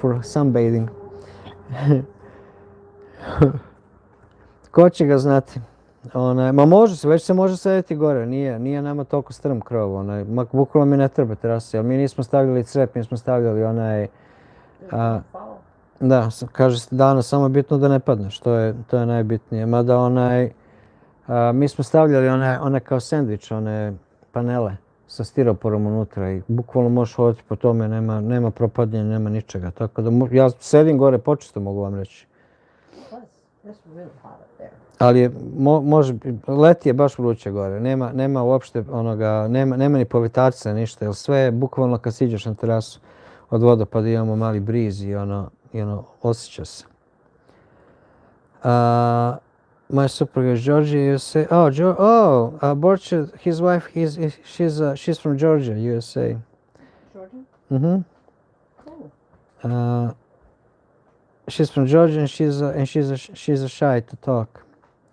for sunbathing. Ko će ga znati? Ma može se, već se može sedeti gore, nije nama toliko strm krov. Bukvalno mi ne treba terasa, jer mi nismo stavljali crep, mi smo stavljali da, kaže se danas, samo je bitno da ne padneš, to je najbitnije. Mada mi smo stavljali one kao sendvič, one panele sa stiroporom unutra i bukvalno možeš hoditi po tome, nema propadnjenja, nema ničega. Tako da ja sedim gore počisto, mogu vam reći. Ali leti je baš vruće gore, nema uopšte nema ni povetarca, ništa, jer sve je bukvalno kad siđeš na terasu od vodopada imamo mali briz i osjeća se. My superior is Georgia, USA. Borcha, his wife, she's from Georgia, USA. Georgia? Mm-hmm. Cool. She's from Georgia and she's a shy to talk.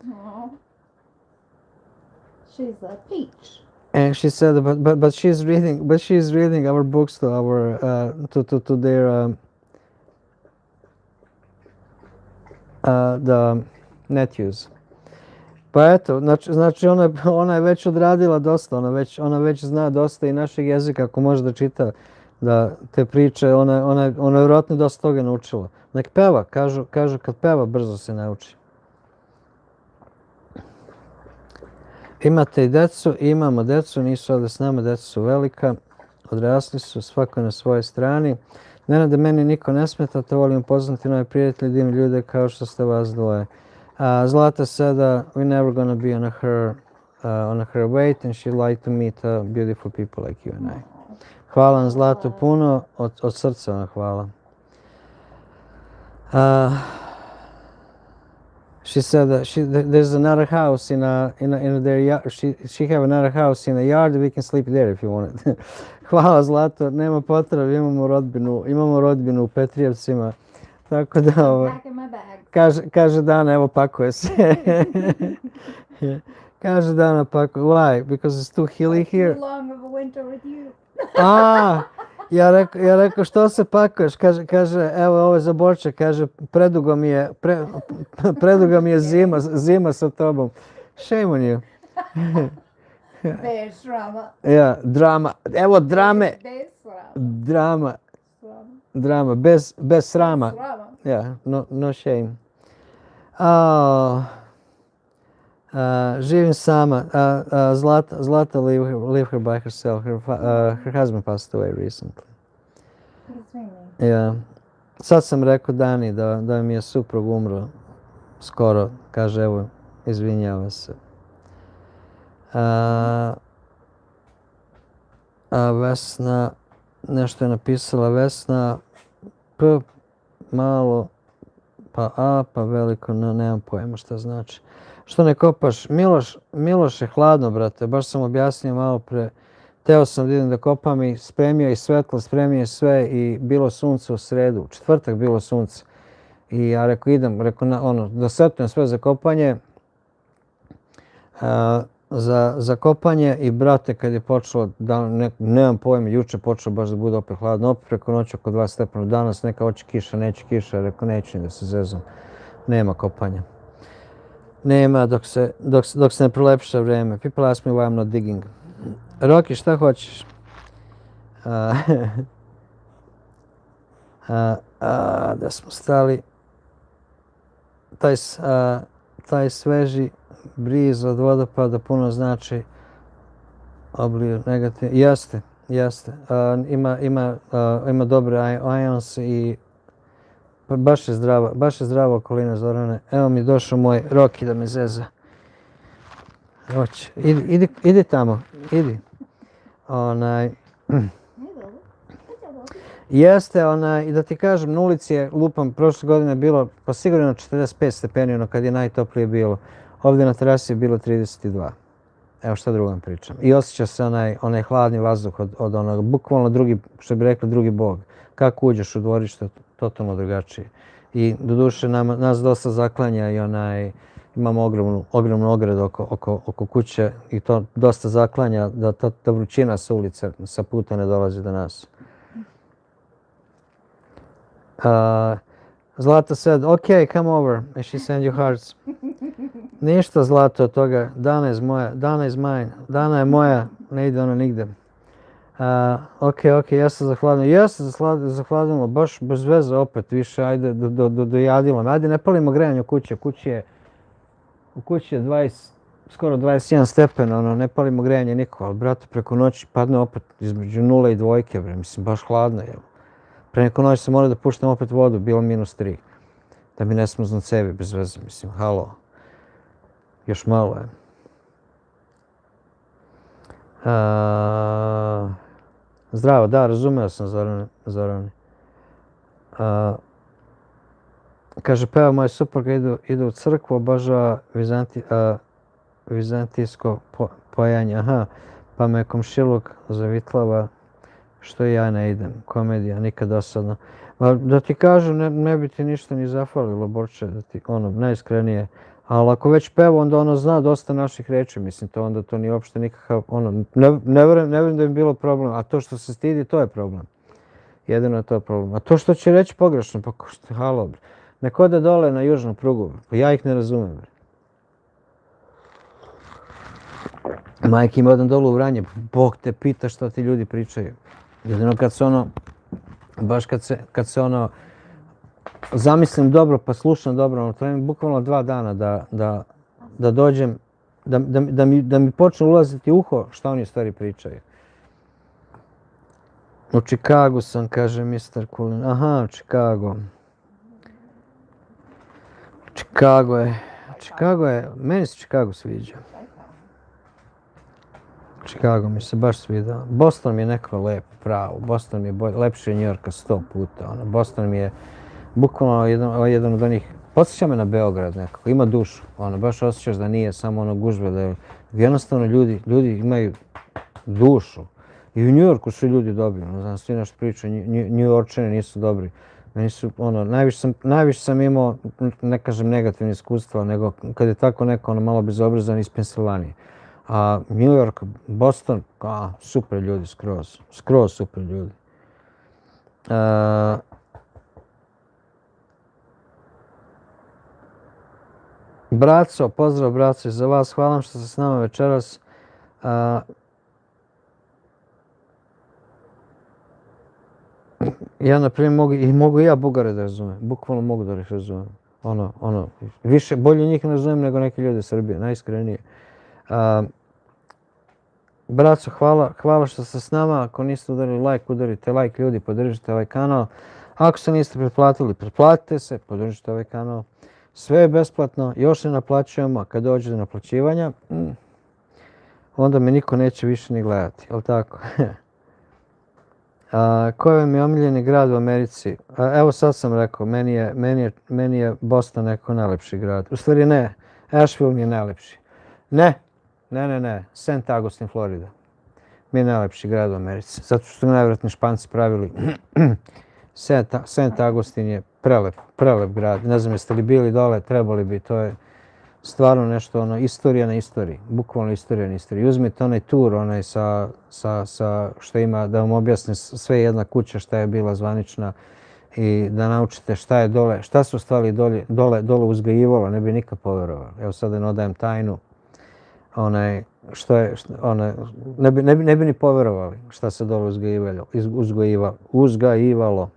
Aww. She's a peach. And she said, but she's reading our books to our to their the nephews. Pa eto, znači ona je već odradila dosta, ona već zna dosta i našeg jezika, ako može da čita da te priče, ona je vjerojatno dosta toga naučila. Nek peva, kažu kad peva brzo se nauči. Imate i decu, imamo decu, nisu ovdje s nama, deca su velika, odrasli su, svako na svojoj strani. Nenade, meni niko ne smeta, te volim upoznati nove prijatelje, divne ljude kao što ste vas dvoje. Zlata sada, we're never gonna be on her weight and she'd like to meet beautiful people like you and I. Hvala vam Zlato puno, od srca vam hvala. She said that there's another house in their yard. She have another house in the yard. We can sleep there if you want it. Hvala Zlato, nema potrebe, imamo rodbinu u Petrijevcima. Tako da kaže Dana, evo pakuje se. Kaže Dana pakuje. Why? Because it's too hilly here. Too long of a winter with you. Ja rekao što se pakuješ, kaže evo ovo je za Borča, kaže preduga mi je zima sa tobom. Shame on you. Bez drama. Ja, drama, evo drame. Drama, bez srama. Ja, no shame. Živim sama. Zlata live her by herself. Her husband passed away recently. Ja. Sad sam rekao Dani da mi je suprug umro skoro. Kaže evo, izvinjava se. Vesna, nešto je napisala Vesna. P malo, pa A, pa veliko, nemam pojma šta znači. Što ne kopaš? Miloš je hladno, brate, baš sam objasnio malo pre. Teo sam da idem da kopam i spremio i svetlo, spremio sve i bilo sunce u sredu. U četvrtak bilo sunce. I ja rekao da setujem sve za kopanje. za kopanje i brate kad je počelo, nemam pojma, juče počelo baš da bude opet hladno, opet preko noći oko 2 stepena, danas neka hoće kiša, neće kiša, rekao neću ni da se zezam, nema kopanja. Nema dok se ne prolepša vreme. People ask me why I'm not digging. Roki, šta hoćeš? Da smo stali. Taj sveži briz od vodopada puno znači obliju negativno. Jeste. Ima dobre ions i baš je zdrava okolina, Zorane. Evo mi došao moj Roki da me zeza. Hoće. Idi tamo, idi. Jeste, i da ti kažem, na ulici je, lupam, prošle godine bilo, pa sigurno 45 stepeni, ono kad je najtoplije bilo. Ovdje na terasi je bilo 32. Evo šta drugo vam pričam. I osjeća se onaj hladni vazduh od onog, bukvalno drugi, što bi rekli, drugi bog. Kako uđeš u dvorište, totalno drugačije. I doduše nas dosta zaklanja i imamo ogromnu ogradu oko kuće i to dosta zaklanja da ta vrućina sa ulice, sa puta ne dolazi do nas. Zlata said, okay, come over, and she send you hearts. Ništa Zlato od toga, Dana is mine, Dana je moja, ne ide ona nigde. Ok, ja sam zahladilo, baš bez veze opet, više, ajde, dojadilo me. Ajde, ne palimo grejanje u kući, u kući je skoro 21 stepen, ne palimo grejanje niko, ali brate, preko noći padne opet između 0 i 2, mislim, baš hladno je. Pre neko noći sam morao da puštam opet vodu, bilo -3, da mi ne smrznu cevi bez veze, mislim, halo, još malo je. Zdravo, da, razumeo sam Zorane. Kaže, peva moja supruga ide u crkvu, obožava vizantijsko pojanje. Aha, pa me komšiluk zavitlava što i ja ne idem. Komedija, nikad dosadno. Da ti kažem, ne bi ti ništa ni zafalilo, Borče, da ti najiskrenije. Ali ako već peva, onda zna dosta naših reči, mislim, onda to nije uopšte nikakav, ne vjerujem da bi bilo problem, a to što se stidi, to je problem. Jedino je to problem. A to što će reći pogrešno, pa halo, nek ode dole na južnu prugu, pa ja ih ne razumem. Majke im odem dole u Vranje, Bog te pita što ti ljudi pričaju. Jedino kad se baš kad se zamislim dobro pa slušam dobro, to je bukvalno 2 dana da dođem, da mi počne ulaziti u uho šta oni stvari pričaju. U Čikagu sam, kaže Mr. Kulin. Aha, Čikago. Čikago je, meni se Čikago sviđa. Čikago mi se baš sviđa. Boston mi je nekako lep, pravo. Boston mi je lepši od New Yorka 100 puta. Boston mi je bukvalno jedan od onih, podsjeća me na Beograd nekako, ima dušu. Baš osjećaš da nije samo gužve, da je jednostavno ljudi imaju dušu. I u New Yorku su ljudi dobri, znam, svi nešto pričaju, New Yorkčani nisu dobri. Meni su, najviše sam imao, ne kažem negativne iskustva, nego kad je tako neko malo bezobrazan iz Pensilvanije. A New York, Boston, super ljudi, skroz super ljudi. Braco, pozdrav braco i za vas, hvala vam što ste s nama večeras. Ja, na primjer, mogu i ja Bugare da razumem, bukvalno mogu da ih razumem. Više, bolje njih ne razumem nego neki ljudi Srbije, najiskrenije. Braco, hvala što ste s nama. Ako niste udarili like, udarite like, ljudi, podržite ovaj kanal. Ako se niste pretplatili, pretplatite se, podržite ovaj kanal. Sve je besplatno, još ne naplaćujemo, a kad dođe do naplaćivanja, onda me niko neće više ni gledati, jel' tako? Koji vam je omiljeni grad u Americi? Evo sad sam rekao, meni je Boston neko najlepši grad. U stvari ne, Asheville mi je najlepši. Ne, St. Augustine, Florida. Mi je najlepši grad u Americi. Zato što su najvjerojatnije Španci pravili. St. Augustine je prelep grad. Ne znam jeste li bili dole, trebali bi, to je Stvarno nešto ono, istorija na istoriji, bukvalno istorija na istoriji. Uzmite onaj tur, onaj sa što ima, da vam objasni sve jedna kuća šta je bila zvanična i da naučite šta je dole, šta su stvari dole uzgajivalo, ne bi nikad povjerovali. Evo sad da ne odajem tajnu, ne bi ni povjerovali šta se dole uzgajivalo.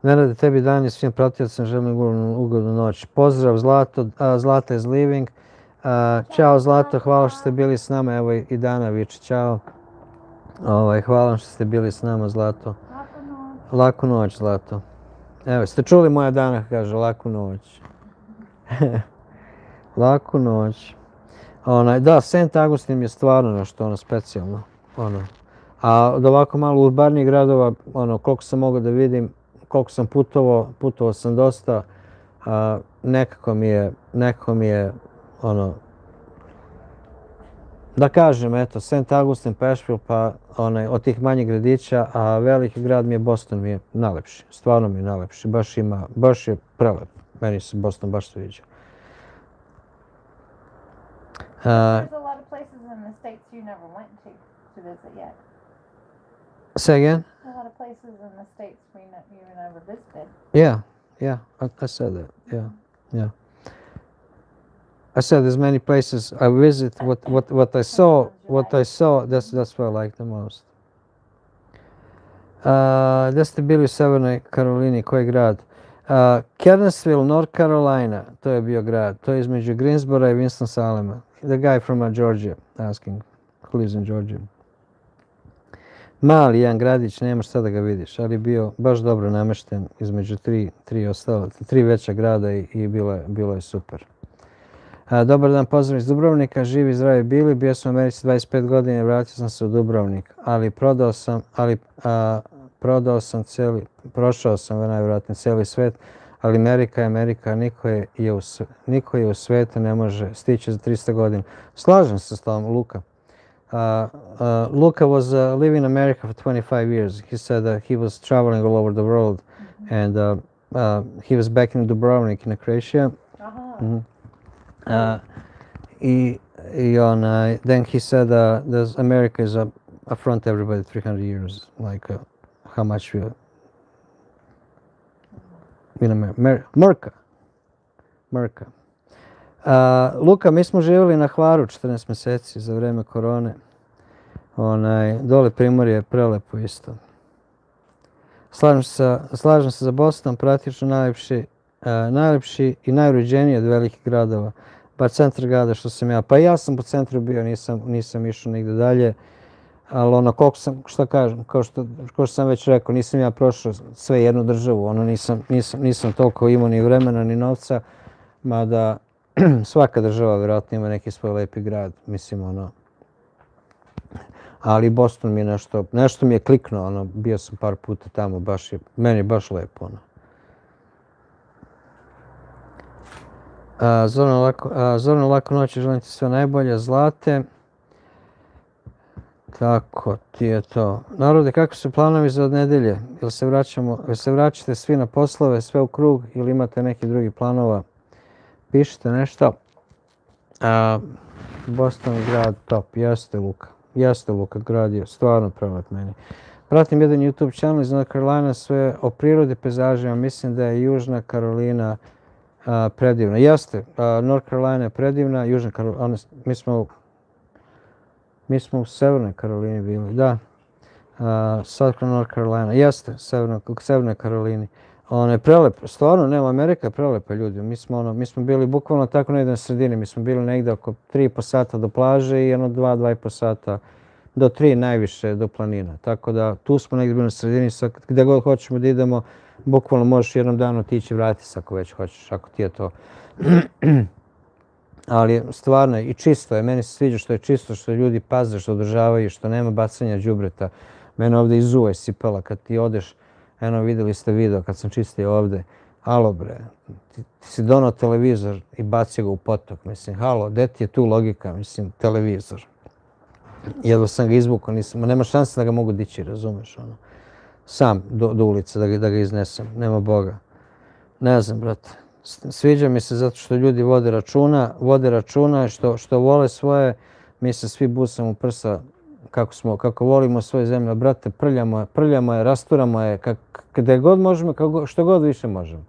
Nenade, tebi dan i svim pratiocima želim ugodnu noć. Pozdrav Zlato, Zlata is leaving. Ćao Zlato, hvala što ste bili s nama. Evo i Dana viče, ćao. Hvala vam što ste bili s nama, Zlato. Laku noć, Zlato. Evo, ste čuli moja Dana kaže, laku noć. Laku noć. Da, St. Augustine je stvarno nešto specijalno. A od ovako malo urbanijih gradova, koliko sam mogao da vidim, koliko sam putovao sam dosta, nekako mi je, da kažem, eto, St. Augustine, Asheville, pa od tih manjih gradića, a veliki grad mi je Boston, mi je najlepši, stvarno mi je najlepši, baš je prelep, meni se Boston baš sviđa. There's a lot of places in the States you never went to visit yet. Say again? A lot of places in the States you never visited. Yeah, I said that, yeah. I said there's many places I visit, what I saw, that's what I like the most. Da ste bili u Severnoj Karolini, koji grad? Kernersville, North Carolina, to je bio grad. To je između Greensbora i Winston-Salema. The guy from Georgia asking, who lives in Georgia. Mali jedan gradić, nemaš šta da ga vidiš, ali bio baš dobro namješten između tri veća grada i bilo je super. Dobar dan, pozdrav iz Dubrovnika, živi zdravi bili, bio sam u Americi 25 godina i vratio sam se u Dubrovnik, ali prošao sam najvjerojatnije cijeli svijet, ali Amerika je Amerika, niko je u svijetu ne može stići za 300 godina. Slažem se s tom, Luka. Luka was living in America for 25 years. He said that he was traveling all over the world, and he was back in Dubrovnik in Croatia. Then he said that America is affront everybody 300 years, like how much we in America. Mrka. Luka, mi smo živjeli na Hvaru 14 mjeseci za vrijeme korone. Dole Primorje je prelepo isto. Slažem se za Boston, praktično najlepši i najuređeniji od velikih gradova. Bar centar grada što sam ja. Pa ja sam po centru bio, nisam išao nigde dalje. Ali koliko sam, šta kažem, kao što sam već rekao, nisam ja prošao sve jednu državu. Nisam toliko imao ni vremena ni novca, mada svaka država vjerojatno ima neki svoj lepi grad, mislim ali Boston mi je nešto mi je kliknuo, bio sam par puta tamo, meni je baš lepo, Zorno, laku noć, želim ti sve najbolje, Zlate. Tako ti je to. Narode, kakvi su planovi za od nedelje? Jel se vraćate svi na poslove, sve u krug ili imate neki drugi planova? Pišite nešto. Boston grad top, jeste Luka, grad je stvarno prelep meni. Pratim jedan YouTube channel iz North Carolina, sve o prirodi, pejzažima, mislim da je Južna Karolina predivna. Jeste, North Carolina je predivna, Južna Karolina, mi smo u Severnoj Karolini bili, da. South North Carolina, jeste, Severnoj Karolini. Ona je prelepa, stvarno, nema, Amerika je prelepa, ljudi. Mi smo bili bukvalno tako negdje na sredini, mi smo bili negdje oko 3,5 sata do plaže i 2,5 sata do 3 najviše do planina. Tako da tu smo negdje bili na sredini, gdje god hoćemo da idemo, bukvalno možeš jednom danu otići i vratiti se ako već hoćeš, ako ti je to. Ali stvarno i čisto je, meni se sviđa što je čisto, što ljudi paze, što održavaju, što nema bacanja đubreta. Mene ovdje iz uva je sipala kad ti odeš. Eno, vidjeli ste video kad sam čistio ovdje. Halo bre, ti si donao televizor i bacio ga u potok. Mislim, halo, gdje ti je tu logika? Mislim, televizor. Jedva sam ga izvukao, nema šanse da ga mogu dići, razumeš? Sam do ulice da ga iznesem, nema Boga. Ne znam, brate, Sviđa mi se zato što ljudi vode računa i što vole svoje, mi se svi busamo u prsa kako volimo svoju zemlju. Brate, prljamo je, rasturamo je, gde god možemo, što god više možemo.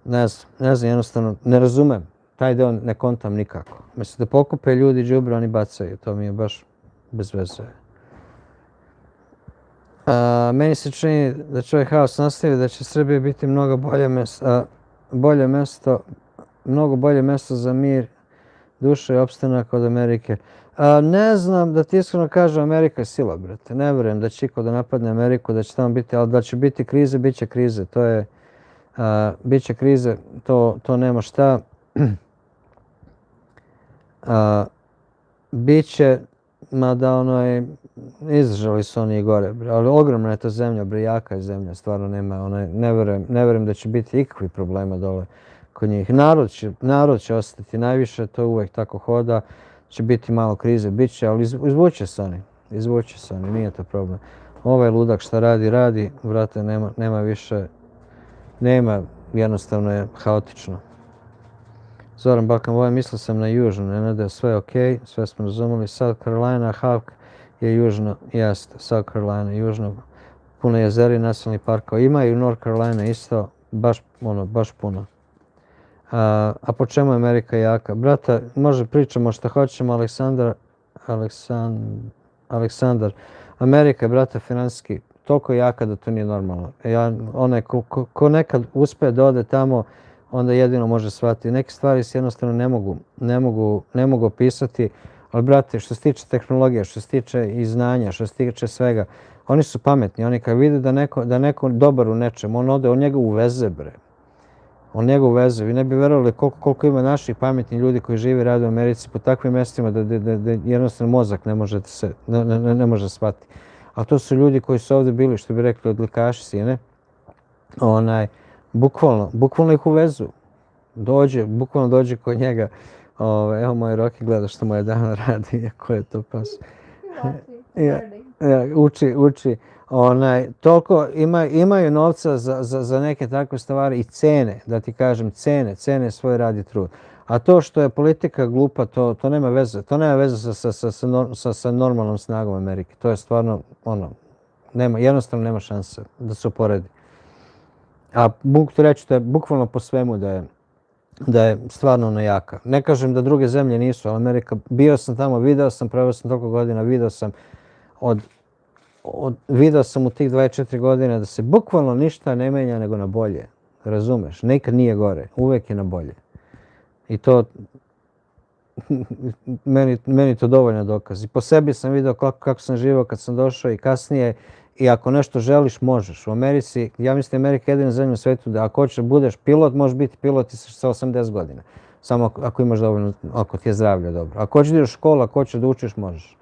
Ne znam, jednostavno, ne razumem. Taj deo ne kontam nikako. Mislim da pokupe ljudi đubre, oni bacaju. To mi je baš bez veze. Meni se čini da će ovaj haos nastavi, da će Srbija biti mnogo mnogo bolje mesto za mir, duša i opstanak od Amerike. Ne znam, da ti iskreno kažem, Amerika je sila, brate. Ne verujem da će iko da napadne Ameriku, da će tamo biti, ali da će biti krize, bit će krize. Biće krize, to nema šta. Biće, mada izdržali su oni i gore, ali ogromna je to zemlja, jaka je zemlja, stvarno nema, ne verujem da će biti ikakvi problema dole kod njih. Narod će ostati najviše, to uvek tako hoda, će biti malo krize, bit će, ali izvuće se oni, nije to problem. Ovaj ludak šta radi, vrate, nema više, jednostavno je haotično. Zoran Balkan, mislio sam na južno, Nenade, sve je okej, sve smo razumeli. South Carolina, Havk je južno, jeste, South Carolina, južno, puno jezeri, nacionalni parkova. Ima i u North Carolina isto, baš puno. A po čemu je Amerika jaka? Brata, može pričamo što hoćemo, Aleksandar, Amerika je, brate, finansijski toliko jaka da to nije normalno. Ko nekad uspe da ode tamo, onda jedino može shvatiti. Neke stvari se jednostavno ne mogu opisati, ali brate, što se tiče tehnologije, što se tiče i znanja, što se tiče svega, oni su pametni. Oni kad vide da neko dobar u nečem, on njega uveze, bre. On njega uveze. Vi ne bi verovali koliko ima naših pametnih ljudi koji žive i rade u Americi po takvim mestima da jednostavno mozak ne može shvatiti. A to su ljudi koji su ovdje bili, što bi rekli, odlikaši sine. Bukvalno ih uvezu. Bukvalno dođe kod njega. Evo moj Roki gleda što moja dana radi, ako je to pas. Uči. Toliko imaju novca za neke takve stvari i cene, da ti kažem, cene svoj rad i trud. A to što je politika glupa, to nema veze. To nema veze sa normalnom snagom Amerike. To je stvarno, jednostavno nema šanse da se uporedi. A mogu ti reći da je bukvalno po svemu da je stvarno jaka. Ne kažem da druge zemlje nisu, ali Amerika, bio sam tamo, video sam, proveo sam toliko godina, video sam u tih 24 godine da se bukvalno ništa ne menja nego na bolje. Razumeš? Nikad nije gore, uvek je na bolje. I to, meni to dovoljno dokaz. I po sebi sam video kako sam živio kad sam došao i kasnije. I ako nešto želiš, možeš. U Americi, ja mislim da je Amerika jedina zemlja u svetu da ako hoćeš da budeš pilot, možeš biti pilot i sa 80 godina. Samo ako imaš dovoljno, ako ti je zdravlje dobro. Ako hoćeš da ideš u školu, ako hoćeš da učiš, možeš.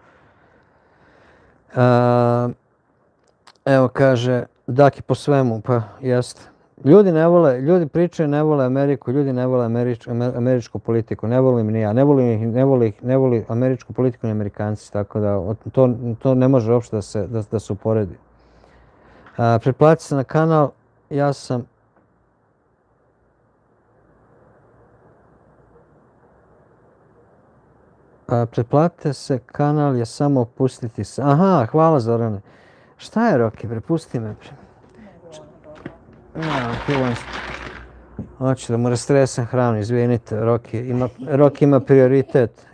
Evo kaže, Daki po svemu, pa jeste. Ljudi pričaju ne vole Ameriku, ljudi ne vole američku politiku, ne volim ni ja, ne voli američku politiku ni Amerikanci, tako da to ne može uopšte da se uporedi. Pretplati se na kanal, ja sam... Pretplatite se, kanal je samo opustiti se. Aha, hvala Zorane. Šta je Roki, prepusti me. Hoću da mu rastresem hranu, izvinite, Roki ima prioritet.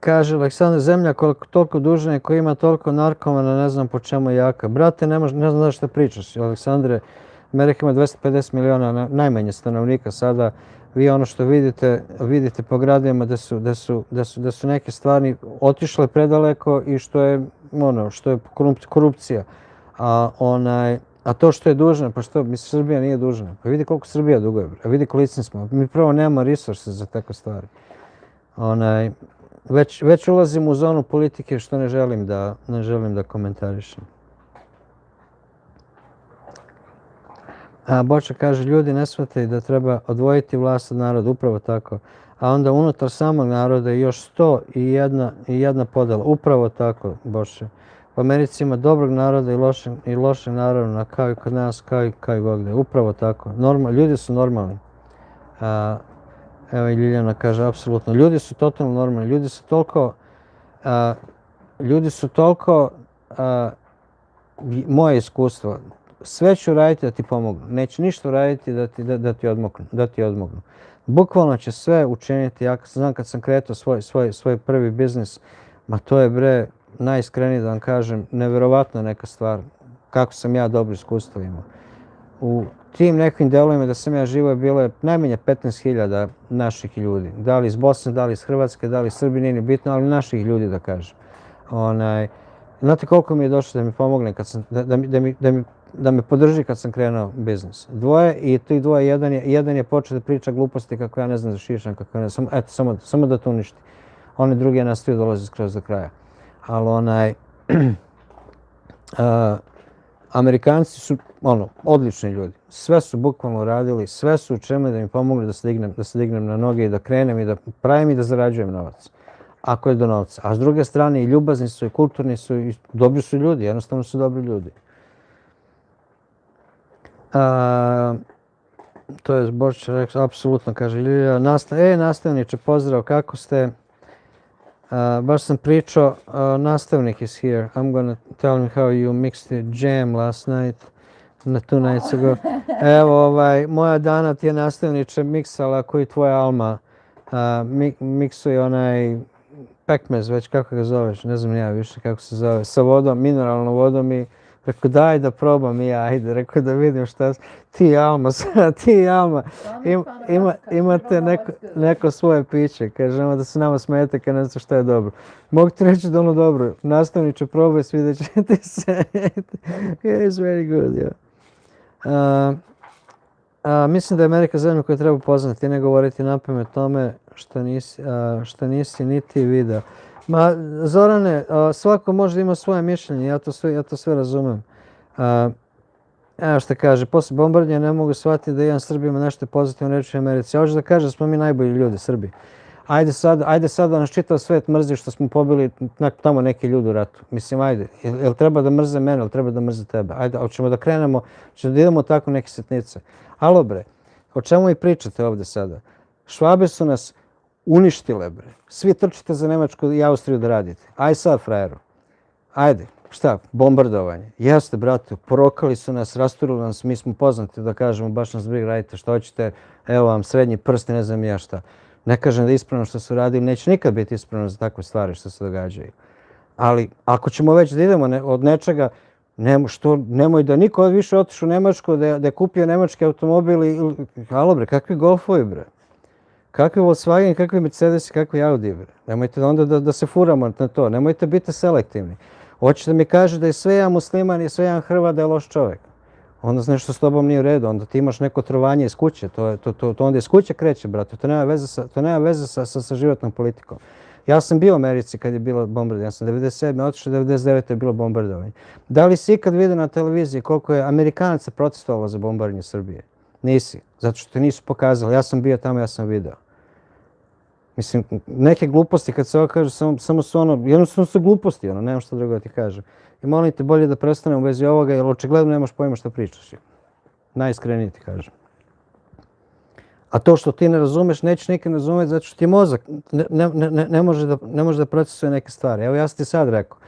Kaže Aleksandar, zemlja toliko dužna koja ima toliko narkomana, ne znam po čemu je jaka. Brate, ne znam da što pričaš, Aleksandre. Amerika ima 250 miliona najmanje stanovnika sada. Vi ono što vidite po gradovima da su neke stvari otišle predaleko i što je korupcija. A to što je dužna, pa što, mislim, Srbija nije dužna. Pa vidi koliko Srbija duguje, a vidi koliko smo. Mi prvo nemamo resurse za takve stvari. Već ulazimo u zonu politike što ne želim da komentarišem. Boča kaže, ljudi ne shvataju da treba odvojiti vlast od naroda, upravo tako. A onda unutar samog naroda je još 100 i jedna podela. Upravo tako, Boče. U Americi ima dobrog naroda i lošeg naroda, kao i kod nas, kao i gdje. Upravo tako. Ljudi su normalni. Evo i Ljiljana kaže, apsolutno. Ljudi su totalno normalni. Ljudi su toliko, moje iskustvo, sve ću raditi da ti pomognu. Neću ništa raditi da ti odmognu. Bukvalno će sve učiniti. Ja znam kad sam kretao svoj prvi biznis, ma to je najiskrenije da vam kažem, nevjerovatno neka stvar. Kako sam ja dobro iskustvo imao. U tim nekim delovima da sam ja živo je bilo najmanje 15.000 naših ljudi. Da li iz Bosne, da li iz Hrvatske, da li iz Srbije, nije bitno, ali naših ljudi da kažem. Znate koliko mi je došlo da mi pomogne, da me podrži kad sam krenuo biznis. Dvoje i ti dvoje, jedan je počeo da priča gluposti kako ja ne znam da šišam, kako ja ne znam, eto, samo da to uništi. Oni drugi je nastavio dolazi skroz do kraja. Ali Amerikanci su odlični ljudi. Sve su bukvalno radili, sve su učinili da mi pomogli da se dignem na noge i da krenem i da pravim i da zarađujem novac. Ako je do novca. A s druge strane i ljubazni su i kulturni su i dobri su ljudi, jednostavno su dobri ljudi. To je Božić rekao, apsolutno, kaže Ljilja. Nastavniče, pozdrav, kako ste? Baš sam pričao, nastavnik is here. I'm gonna tell him how you mixed the jam last night. 2 nights ago. Evo, moja Dana ti je nastavniče miksala koji tvoja Alma miksuje onaj pekmez, već kako ga zoveš, ne znam ja više kako se zove, sa vodom, mineralnom vodom i rekao daj da probam i ja, ajde, rekao da vidim šta, ti Alma, imate neko svoje piće, kažemo da se nama smete kad ne znam šta je dobro. Mogu ti reći da ono dobro, nastavniče probaj, svidjet će ti se, it's very good, yeah. Mislim da je Amerika zemlja koju treba poznati, ne govoriti napamet tome što nisi niti video. Ma, Zorane, svako može da ima svoje mišljenje, ja to sve razumem. Evo što kaže, posle bombardanja ne mogu shvatiti da jedan Srbi ima nešto pozitivno reći u Americi. Ja hoću da kažem da smo mi najbolji ljudi, Srbi. Ajde sad da nas čitav svet mrzi što smo pobili tamo neki ljudi u ratu. Mislim, ajde, jel treba da mrze mene, jel treba da mrze tebe? Ajde, hoćemo da krenemo, ćemo da idemo tako neke sitnice. Alo bre, o čemu i pričate ovdje sada? Švabe su nas uništile bre. Svi trčite za Nemačku i Austriju da radite. Aj sad, frajeru. Ajde, šta, bombardovanje. Jeste, brate, porokali su nas, rasturili nas, mi smo poznati da kažemo, baš nas briga, radite što hoćete, evo vam srednji prst i ne znam ja šta. Ne kažem da je ispravno što su radili, neće nikad biti ispravno za takve stvari što se događaju. Ali ako ćemo već da idemo od nečega, nemoj da niko više otišu u Nemačku, da je kupio nemački automobil i... Halo bre, kakvi Golfovi bre? Kakvi Volkswagen, kakvi Mercedes, kakvi Audi bre? Nemojte onda da se furamo na to, nemojte biti selektivni. Hoćete da mi kaže da je sve jedan musliman i sve jedan Hrvat da je loš čovjek. Onda nešto s tobom nije u redu, onda ti imaš neko trovanje iz kuće, to onda iz kuće kreće, brate, to nema veze sa životnom politikom. Ja sam bio u Americi kad je bilo bombardovanje, ja sam 97. otišao, 99. je bilo bombardovanje. Da li si ikad vidio na televiziji koliko je Amerikanaca protestovalo za bombardovanje Srbije? Nisi, zato što te nisu pokazali, ja sam bio tamo, ja sam video. Mislim, neke gluposti kad se ovo kaže, samo su jednostavno su gluposti, nemam što drugo da ti kažem. I molim te bolje da prestanem u vezi ovoga, jer očigledno nemaš pojma što pričaš. Najiskrenije ti kažem. A to što ti ne razumeš, nećeš nikad razumjeti, zato što ti mozak ne može da procesuje neke stvari. Evo ja sam ti sad rekao,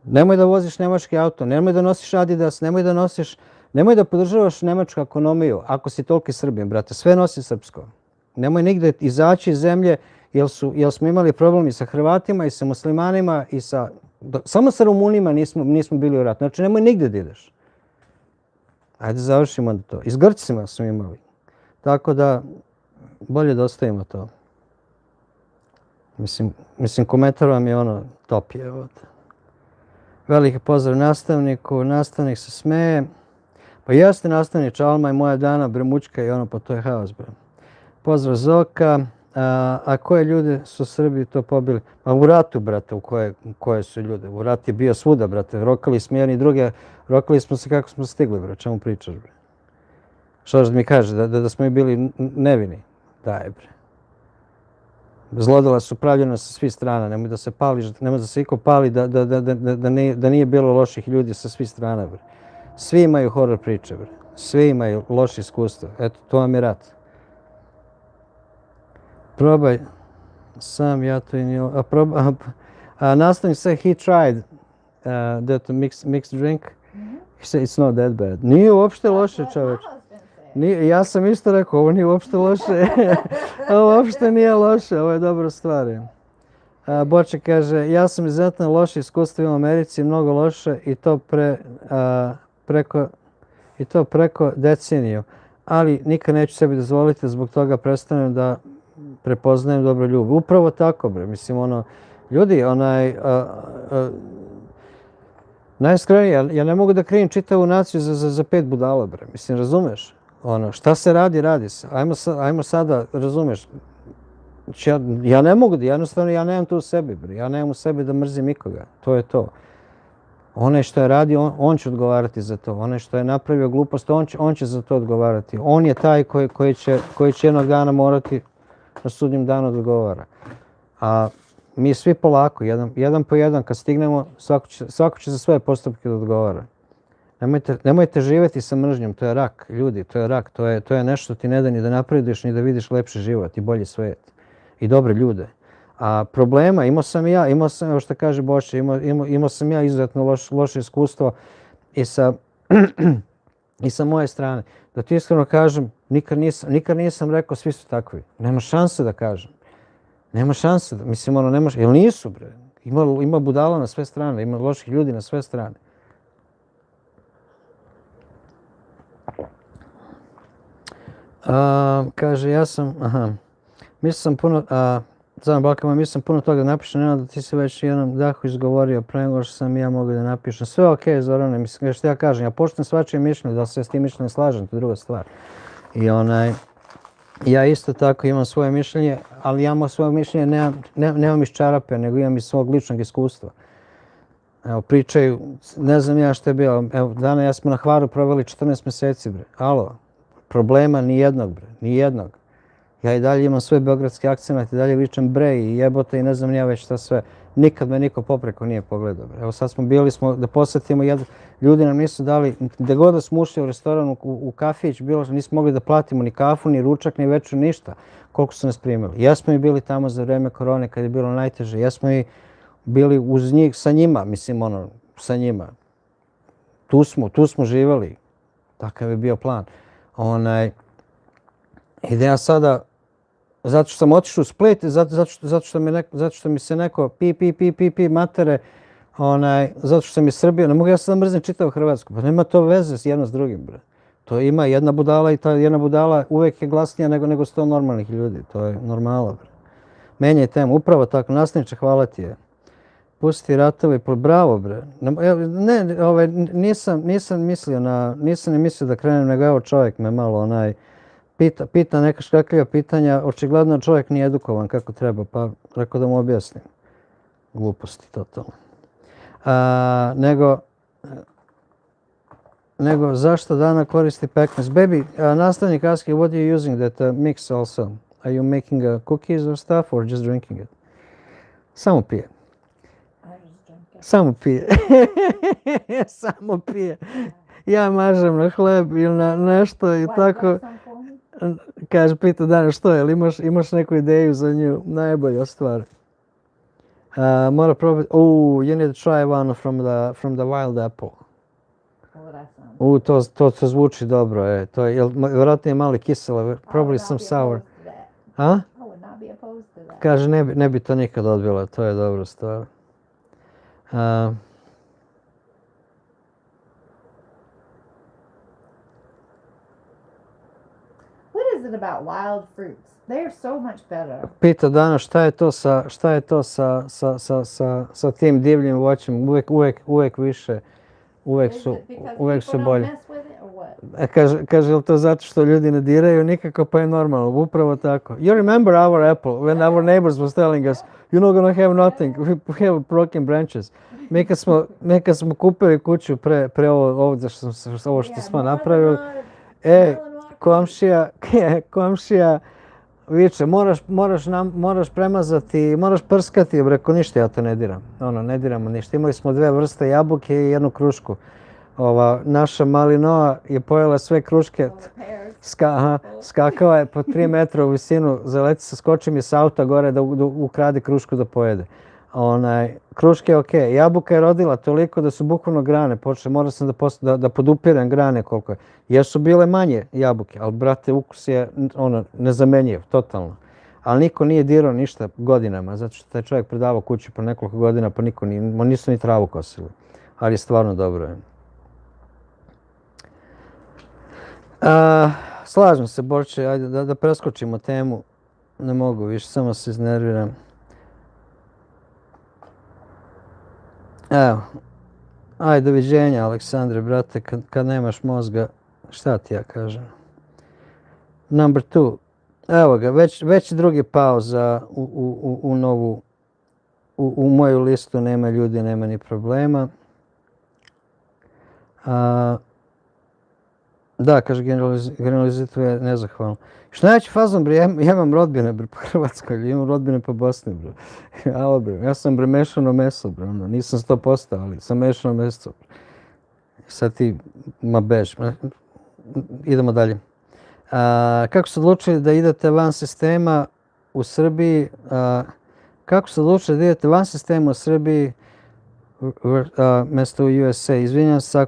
nemoj da voziš nemački auto, nemoj da nosiš Adidas, nemoj da podržavaš nemačku ekonomiju, ako si toliki Srbin, brate, sve nosi srpsko. Nemoj nigde izaći iz zemlje, jer smo imali problemi sa Hrvatima i sa muslimanima i samo sa Rumunima nismo bili u ratu. Znači, nemoj nigde da ideš. Ajde, završimo da to. I s Grcima smo imali. Tako da, bolje da ostavimo to. Mislim, komentar vam je top je. Veliki pozdrav nastavniku, nastavnik se smeje. Pa jeste nastavnič, Alma i moja Dana, Bremučka i pa to je haos, bre. Pozdrav Zoka. A koje ljudi su Srbi to pobili? Pa u ratu, brate, u koje su ljude. U rat je bio svuda, brate. Rokali smo jedni i druge. Rokali smo se kako smo stigli, bre. Čemu pričaš, bre? Što da mi kaže, da smo i bili nevini? Daj, bre. Zlodela su pravljena sa svih strana, nemoj da se pali, nemoj da se iko pali da nije bilo loših ljudi sa svih strana. Bre. Svi imaju horor priče, bre. Svi imaju loše iskustva. Eto, to vam je rat. Probaj sam, ja to i nije... Nastavnik say he tried that mixed drink. He said it's not that bad. Nije uopšte loše, čoveč. Ja sam isto rekao, ovo nije uopšte loše. Ovo uopšte nije loše, ovo je dobra stvar. Boče kaže, ja sam izuzetno loše iskustvo u Americi, mnogo loše i to preko deceniju. Ali nikad neću sebi dozvoliti, zbog toga prestanem da prepoznajem dobro ljubav. Upravo tako, bre. Mislim, ljudi, najiskrenije, ja ne mogu da krivim čitavu naciju za 5 budala, bre. Mislim, razumeš? Šta se radi, radi se. Ajmo sada, razumeš? Ja ne mogu da, jednostavno ja nemam to u sebi, bre. Ja nemam u sebi da mrzim nikoga. To je to. Onaj što je radio, on će odgovarati za to. Onaj što je napravio glupost, on će za to odgovarati. On je taj koji će jednog dana morati na sudnjem danu odgovara. A mi svi polako, jedan po jedan, kad stignemo, svako će za svoje postupke da odgovara. Nemojte živjeti sa mržnjom, to je rak, ljudi, to je rak. To je nešto ti ne da ni da napreduješ, ni da vidiš lepši život i bolji svijet. I dobre ljude. A problema imao sam, evo što kaže Boše, imao sam ja izuzetno loše iskustvo i sa moje strane. Da ti iskreno kažem, nikad nisam rekao svi su takvi. Nema šanse da kažem. Nema šanse, mislim nemaš, jer nisu bre. Ima budala na sve strane, ima loših ljudi na sve strane. Kaže, mislim sam puno toga napišem, nema da ti se već jednom dahu izgovorio, pre nego što sam ja mogu da napišem. Sve ok, Zorane, mislim, što ja kažem, ja poštujem svačije mišljenje, da se s tim mišljenjem slažem, to je druga stvar. I ja isto tako imam svoje mišljenje, ali ja imam svoje mišljenje, nemam iz čarape, nego imam iz svog ličnog iskustva. Evo, pričaju, ne znam ja što je bilo, evo, dana ja smo na Hvaru proveli 14 mjeseci, bre. Alo, problema ni jednog, bre, ni jednog. Ja i dalje imam svoj beogradski akcent i dalje vičem bre i jebote i ne znam ja već šta sve. Nikad me niko popreko nije pogledao. Evo sad smo bili da posjetimo ljudi nam nisu dali, gde god da smo ušli u restoran, u kafić, nismo mogli da platimo ni kafu, ni ručak, ni večer, ništa. Koliko su nas primili. Jesmo i bili tamo za vreme korone kad je bilo najteže. Jesmo i bili uz njih, sa njima, mislim sa njima. Tu smo živali. Takav je bio plan. Ideja sada, zato što sam otišao u Split, zato što mi se neko pi matere, zato što sam iz Srbije, ne mogu ja sad mrzim čitavu Hrvatsku, pa nema to veze jedno s drugim, bre. To ima jedna budala i ta jedna budala uvijek je glasnija nego 100 normalnih ljudi, to je normala, bre. Menjaj temu, upravo tako, nastavniče, hvala ti je. Pusti ratove, bravo, bre. Nisam mislio da krenem, nego evo čovjek me malo pita neka škakljiva pitanja, očigledno čovjek nije edukovan kako treba, pa rekao da mu objasnim. Gluposti, totalno. Nego zašto Dana koristi pekmez? Baby, nastavnik asking, what are you using that mix also? Are you making cookies or stuff or just drinking it? Samo pije. Samo pije. Samo pije. Ja mažem na hleb ili na nešto i tako. Kaže, pita Dana što je, ali imaš neku ideju za nju? Najbolja stvar. Mora probati, you need to try one from the wild apple. To zvuči dobro, to je, vjerojatno je mali kiselo, probably some sour. A? Kaže, ne bi to nikad odbila, to je dobra stvar. Is it about wild fruits? They are so much better. Pita Dana šta je to sa tim divljim voćem, uvijek više, uvijek su bolje. Kaže, je to zato što ljudi ne diraju nikako, pa je normalno, upravo tako. You remember our apple, when our neighbors was telling us, you're not gonna have nothing, we have broken branches. Mi kad smo kupili kuću pre ovo što smo napravili, komšija viče, moraš premazati, moraš prskati, reko ništa ja to ne diram, ne diramo ništa. Imali smo 2 vrste jabuke i 1 krušku. Naša Malinoa je pojela sve kruške, skakala je po 3 metra u visinu, zaleti se, skoči mi s auta gore da ukrade krušku da pojede. Kruške je okej, jabuka je rodila toliko da su bukvalno grane počele, morao sam da podupirem grane koliko je. Jesu bile manje jabuke, ali brate, ukus je nezamenjiv, totalno. Ali niko nije dirao ništa godinama, zato što taj čovjek predavao kuću po nekoliko godina, pa nisu ni travu kosili. Ali je stvarno dobro. Slažem se, Borče, ajde da preskočimo temu. Ne mogu više, samo se iznerviram. Evo, ajde, doviđenja, Aleksandre, brate, kad nemaš mozga, šta ti ja kažem. Number 2. Evo ga, već drugi pauza u moju listu, nema ljudi, nema ni problema. Da, kaže, generalizitvo je nezahvalno. Što najveći fazon, bre, ja imam rodbine, bre, po Hrvatskoj, imam rodbine po Bosni, bre. Alo, bre, ja sam, bre, mešano meso, bre, nisam 100%, ali sam mešano meso. Sad ti, bež. Idemo dalje. Kako ste odlučili da idete van sistema u Srbiji? Kako ste odlučili da idete van sistema u Srbiji mjesto u USA? Izvinjam se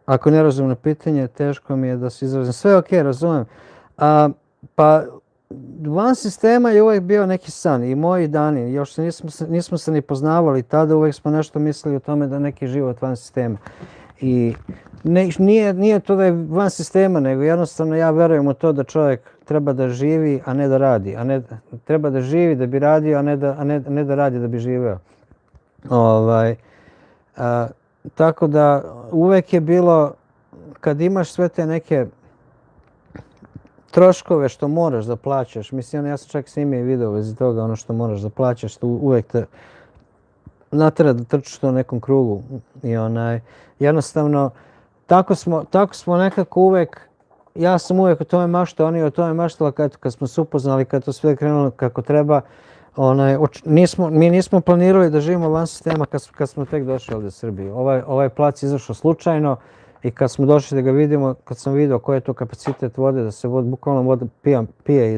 ako ne razumem pitanje, teško mi je da se izrazim. Sve ok, razumijem. Pa van sistema je uvijek bio neki san i moji dani, još nismo se ni poznavali tada, uvijek smo nešto mislili o tome da neki život van sistema. I nije to da je van sistema, nego jednostavno ja verujem u to da čovjek treba da živi, a ne da radi. Treba da živi da bi radio, a ne da radi da bi živeo. Tako da uvek je bilo, kad imaš sve te neke troškove što moraš da plaćaš, mislim, ja sam čak snimio i video vezi toga, ono što moraš da plaćaš, to uvek te natera da trčiš to u nekom krugu. I jednostavno, tako smo nekako uvek, ja sam uvek o tome maštao, oni o tome maštala kad smo se upoznali, kad to sve krenulo kako treba. Mi nismo planirali da živimo van sistema kad smo tek došli ovdje u Srbiji. Ovaj plac izašao slučajno i kad smo došli da ga vidimo, kad sam vidio koji je to kapacitet vode, da se bukvalno voda pije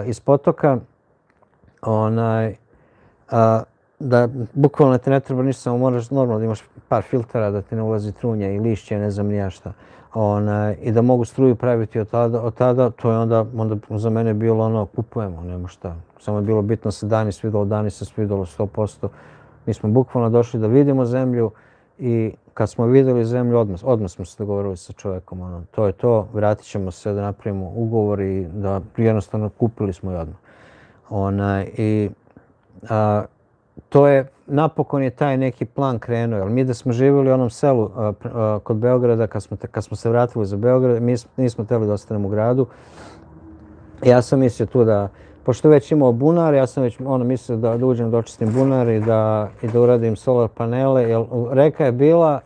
iz potoka, da bukvalno te ne treba ništa, samo moraš normalno da imaš par filtera da ti ne ulazi trunja i lišće, ne znam nija šta. I da mogu struju praviti od tada, to je onda za mene bilo kupujemo, nema šta. Samo je bilo bitno se Dani svidalo, Dani se svidalo 100%. Mi smo bukvalno došli da vidimo zemlju i kad smo vidjeli zemlju, odmah smo se dogovorili sa čovjekom. To je to, vratit ćemo se da napravimo ugovor i da jednostavno kupili smo i odmah. To je, napokon je taj neki plan krenuo, jer mi da smo živjeli u onom selu kod Beograda, kad smo se vratili za Beograd, mi nismo htjeli da ostanemo u gradu. Ja sam mislio tu da, pošto već imao bunar, ja sam već mislio da uđem da očistim bunar i da uradim solar panele, jer reka je bila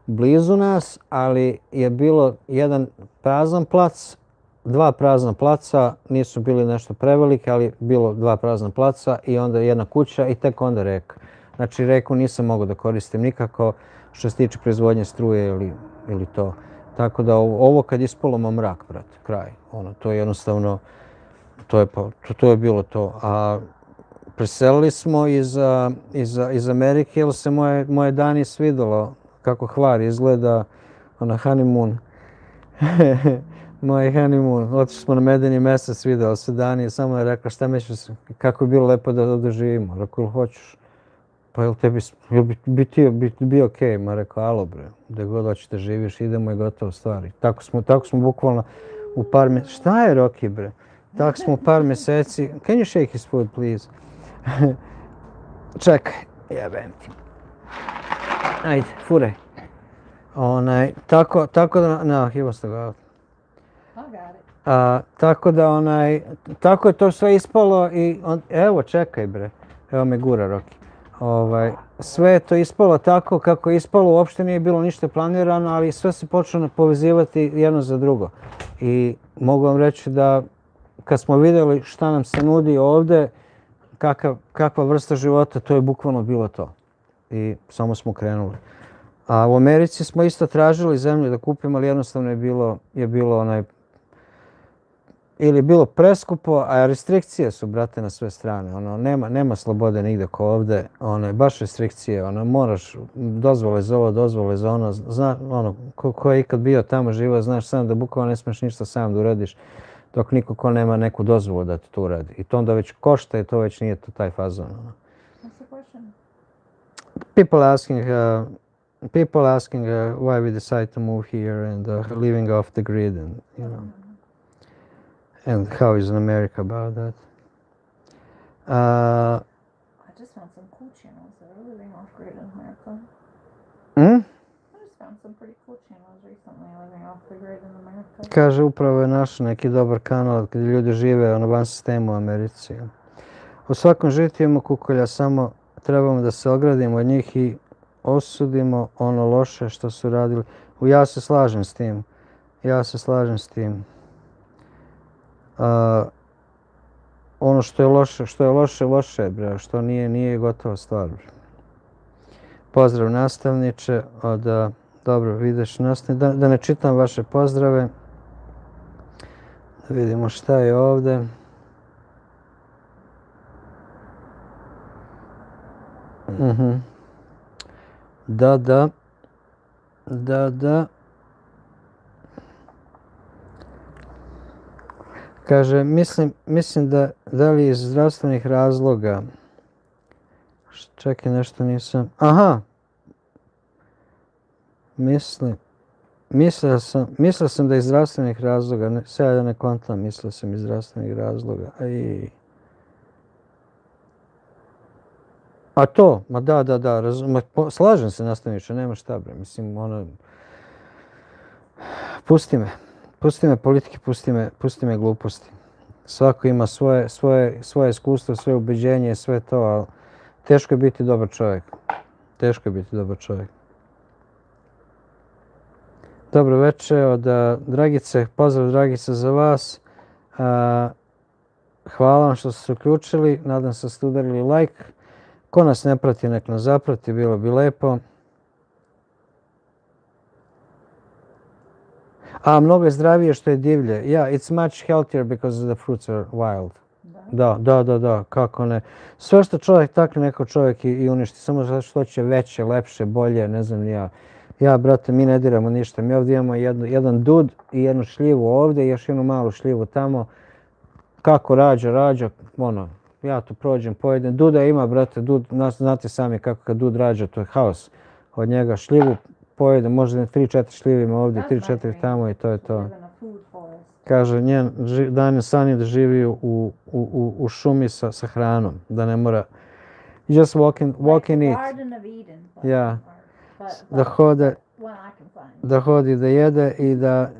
blizu nas, ali je bilo jedan prazan plac, 2 prazna placa, nisu bili nešto prevelike, ali bilo 2 prazna placa i onda jedna kuća i tek onda reka. Znači reku nisam mogao da koristim nikako što se tiče proizvodnje struje ili to. Tako da ovo kad ispalo mrak, brate, kraj. To je jednostavno, to je bilo to. A preselili smo iz Amerike jer se moje Dani svidalo kako Hvar izgleda, honeymoon. Moj honeymoon, otišli smo na medeni mjesec, vidjela se Dani, samo je rekla šta misliš, kako je bilo lepo da ovdje živimo. Rekao, ili hoćeš? Pa jel bi okej? Ma rekao, alo bre, gdje god hoćete živiš, idemo i gotovo stvari. Tako smo bukvalno u par mjeseci, šta je Rocky bre? Tako smo u par mjeseci, can you shake his food please? Čekaj, jebem ti. Ajde, furaj. Tako da, no, he was to go. Tako je to sve ispalo i evo čekaj bre, evo me gura Rocky. Sve je to ispalo tako kako je ispalo, uopšte nije bilo ništa planirano, ali sve se počelo povezivati jedno za drugo. I mogu vam reći da kad smo vidjeli šta nam se nudi ovdje, kakva vrsta života, to je bukvalno bilo to. I samo smo krenuli. A u Americi smo isto tražili zemlju da kupimo, ali jednostavno je bilo ili bilo preskupo, a restrikcije su, brate, na sve strane. Nema slobode nigde ko ovdje, baš restrikcije. Moraš dozvole za ovo, dozvole za ono. Ko je ikad bio tamo živo, znaš sam da bukvalno ne smiješ ništa sam da uradiš, dok niko ko nema neku dozvolu da ti to uradi. I to onda već košta i to već nije to taj fazon. What's the question? People asking why we decide to move here and living off the grid and, and how is in America about that. I just found some cool channels that are living off grid in America. Hmm? I just found some pretty cool channels recently living off the grid in America. Kaže, upravo je našao neki dobar kanal gdje ljudi žive van sistema u Americi. U svakom životu imamo kukolja, samo trebamo da se ogradimo od njih i osudimo ono loše što su radili. Ja se slažem s tim. Ono što je loše, bre, što nije gotova stvar. Pozdrav nastavniče, dobro, vidiš nastavniče, da ne čitam vaše pozdrave. Da vidimo šta je ovdje. Da. Kaže, mislim da li iz zdravstvenih razloga. Čekaj, nešto nisam. Aha! Mislio sam da iz zdravstvenih razloga. Sada da ne kontam, mislio sam iz zdravstvenih razloga. A to, ma da, slažem se nastavniče, nema šta bre, mislim, pusti me politike, pusti me gluposti. Svako ima svoje iskustvo, svoje ubeđenje, sve to, ali teško je biti dobar čovjek. Dobro večer od Dragice, pozdrav Dragice za vas. Hvala vam što ste se uključili, nadam se da ste udarili like. Ko nas ne prati, nek nas zaprati, bilo bi lepo. Mnogo je zdravije što je divlje. Yeah, it's much healthier because the fruits are wild. Da, kako ne. Sve što čovjek takne, neko čovjek i uništi, samo zato što će veće, lepše, bolje, ne znam ni ja. Ja, brate, mi ne diramo ništa. Mi ovdje imamo jedan dud i jednu šljivu ovdje i još jednu malu šljivu tamo. Kako rađa, ja tu prođem, pojedem. Duda ima, brate, znate sami kako kad dud rađa, to je haos. Od njega šljivu pojedem, možda 3-4 šljive ima ovdje, 3-4 tamo i to je to. Kaže, Daniel Sani da živi u šumi sa hranom, da ne mora. Just walk and eat. Ja. Da hodi, da jede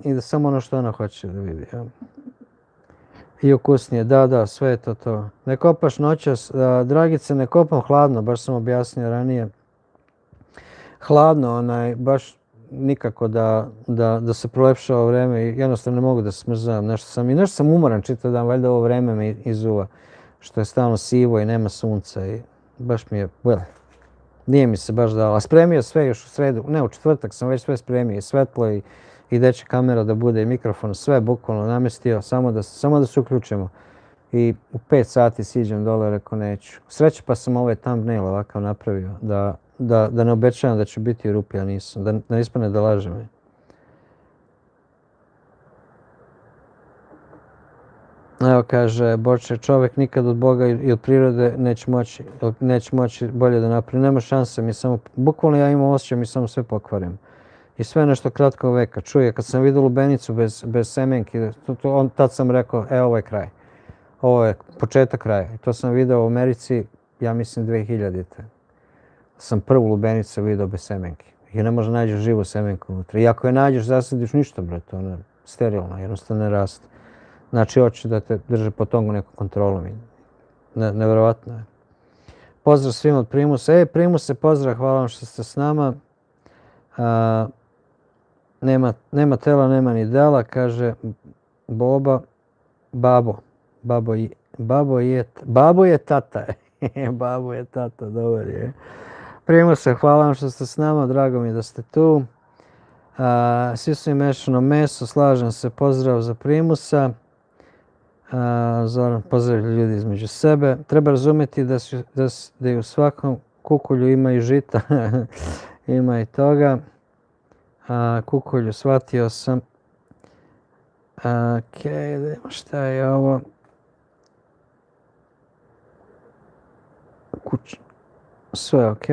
i da samo ono što ona hoće da vidi. Ja. I ukusnije, da, sve je to. Ne kopaš noćas, Dragice, ne kopam hladno, baš sam objasnio ranije. Hladno, baš nikako da se prolepšava vreme i jednostavno ne mogu da smrzavam. Nešto sam umoran čitav dan, valjda ovo vreme me izuva, što je stalno sivo i nema sunca i baš mi je, nije mi se baš dalo. A spremio sve još u sredu, ne u četvrtak sam već sve spremio, i svetlo i deče kamera da bude i mikrofon, sve bukvalno namestio, samo da se uključimo. I u 5 sati siđem dole, rekao neću. Sreće pa sam ovaj thumbnail ovakav napravio, da ne obećavam da će biti u rupi, a nisam, da ne ispane da lažem. Evo kaže Boče, čovjek nikad od Boga i od prirode neće moći bolje da napravi. Nema šanse, bukvalno ja imam osjećaj, mi samo sve pokvarim. I sve nešto kratkog veka. Čuje, kad sam vidio lubenicu bez semenki, tad sam rekao, ovo je kraj. Ovo je početak kraja. I to sam vidio u Americi, ja mislim 2000-te. Sam prvu lubenicu vidio bez semenki. I ne može nađeš živu semenku unutra. I ako je nađeš, zasadiš ništa, brate, ona je sterilna, jednostavno ne raste. Znači, hoće da te drže pod tom nekom kontrolom. Nevjerovatno je. Pozdrav svima od Primusa. Primuse, pozdrav, hvala vam što ste s nama. Nema tela, nema ni dela, kaže Boba. Babo je tata. Babo je tata, dobar je. Primuse, hvala vam što ste s nama, drago mi da ste tu. Svi su im mešano meso, slažem se, pozdrav za Primusa. Zoran, pozdrav ljudi između sebe. Treba razumjeti da i u svakom kukulju ima i žita. Ima i toga. Kukulju, shvatio sam. Šta je ovo? Sve ok.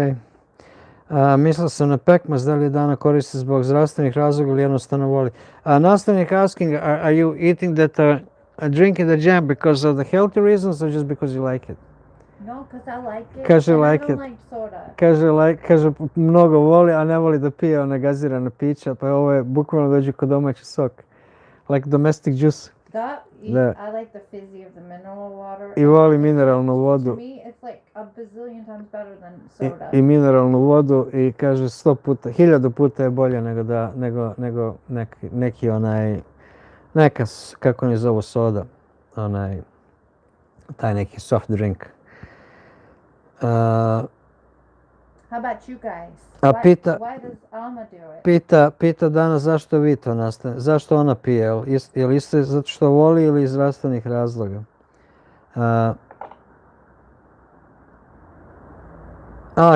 Mislio sam na pekmaz, da li je Dana koristi zbog zdravstvenih razloga ili jednostavno voli. Nastavnik asking, are you eating that, drinking the jam because of the healthy reasons or just because you like it? No, because I like it. Kaže and like I don't it. like soda. Kaže mnogo voli, a ne voli da pije one gazirane pića, pa ovo je bukvalno dođe kod domaći sok. Like domestic juice. That, Da. I like the fizzy of the mineral water. I voli mineralnu To vodu. me, it's like a bazillion times better than soda. I mineralnu vodu i kaže 100 puta, 1000 puta je bolje nego neki onaj, neka, kako oni zovu soda, onaj, taj neki soft drink. How about you guys? Why does Alma do it? Pita Dana zašto vi to nastane, zašto ona pije, je li isto zato što voli ili iz zdravstvenih razloga?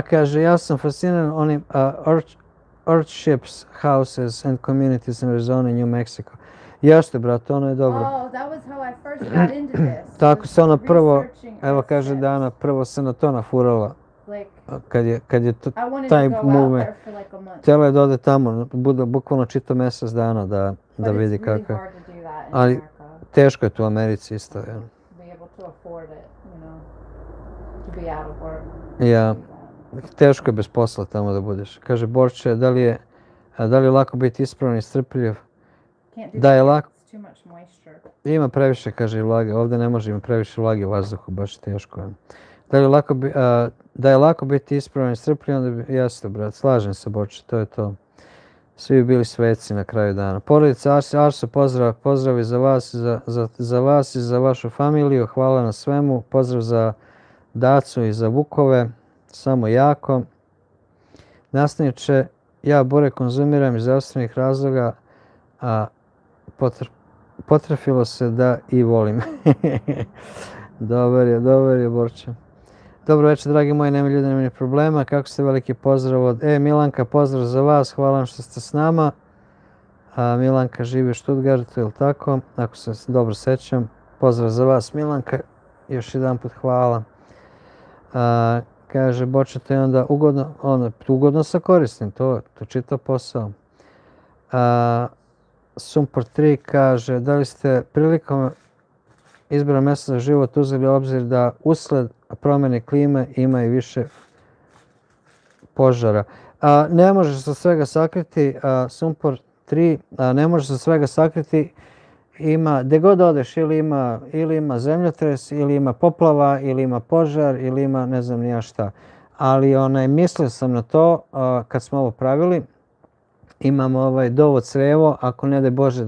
Kaže, ja sam fasciniran onim Earthships houses and communities in Arizona i New Mexico. Jeste, brate, ono je dobro. Oh, that was how I first got into this. Tako se ona prvo, researching evo kaže Earthships. Dana, prvo se na to nafurala. Like, Kad je I wanted taj to go out movement. there for like a month. Htjela je da ode tamo, bude bukvalno čito mjesec dana da But vidi it's really kako je. hard to do that in Ali America. teško je tu u Americi isto. Ja. To be able to afford it, to be out of work. Ja, teško je bez posla tamo da budeš. Kaže Borče, da li je lako biti ispravan i strpljiv? Can't do Da je that. lako. It's too much moisture. Ima previše, kaže, vlage. Ovdje ne može, ima previše vlage u vazduhu, baš teško je. Da je lako biti ispravan i strpljiv, onda bi, jasno, brat, slažem se, Borče, to je to. Svi bi bili sveci na kraju dana. Porodica Arso, pozdrav za vas i za vašu familiju, hvala na svemu, pozdrav za Dacu i za Vukove, samo jako. Nastavniče, ja bure konzumiram iz zdravstvenih razloga, a potrefilo se da i volim. Dobar je, Borče. Dobro večer, dragi moji, nema ljudi, nema ni problema. Kako ste, veliki pozdrav od... Milanka, pozdrav za vas, hvala vam što ste s nama. Milanka živi u Stuttgartu, ili tako? Ako se dobro sećam. Pozdrav za vas, Milanka. Još jedan put hvala. Kaže, Boče, to je onda ugodno sa koristim, to čitav posao. Sumpor 3 kaže, da li ste prilikom izbora mjesta za život uzeli u obzir da usled promjene klime ima i više požara. Ne može se svega sakriti, Sumpor 3, ne može se svega sakriti, ima, gdje god odeš, ili ima zemljotres, ili ima poplava, ili ima požar, ili ima ne znam ni ja šta. Ali mislio sam na to kad smo ovo pravili, imamo dovo crevo, ako ne daj Bože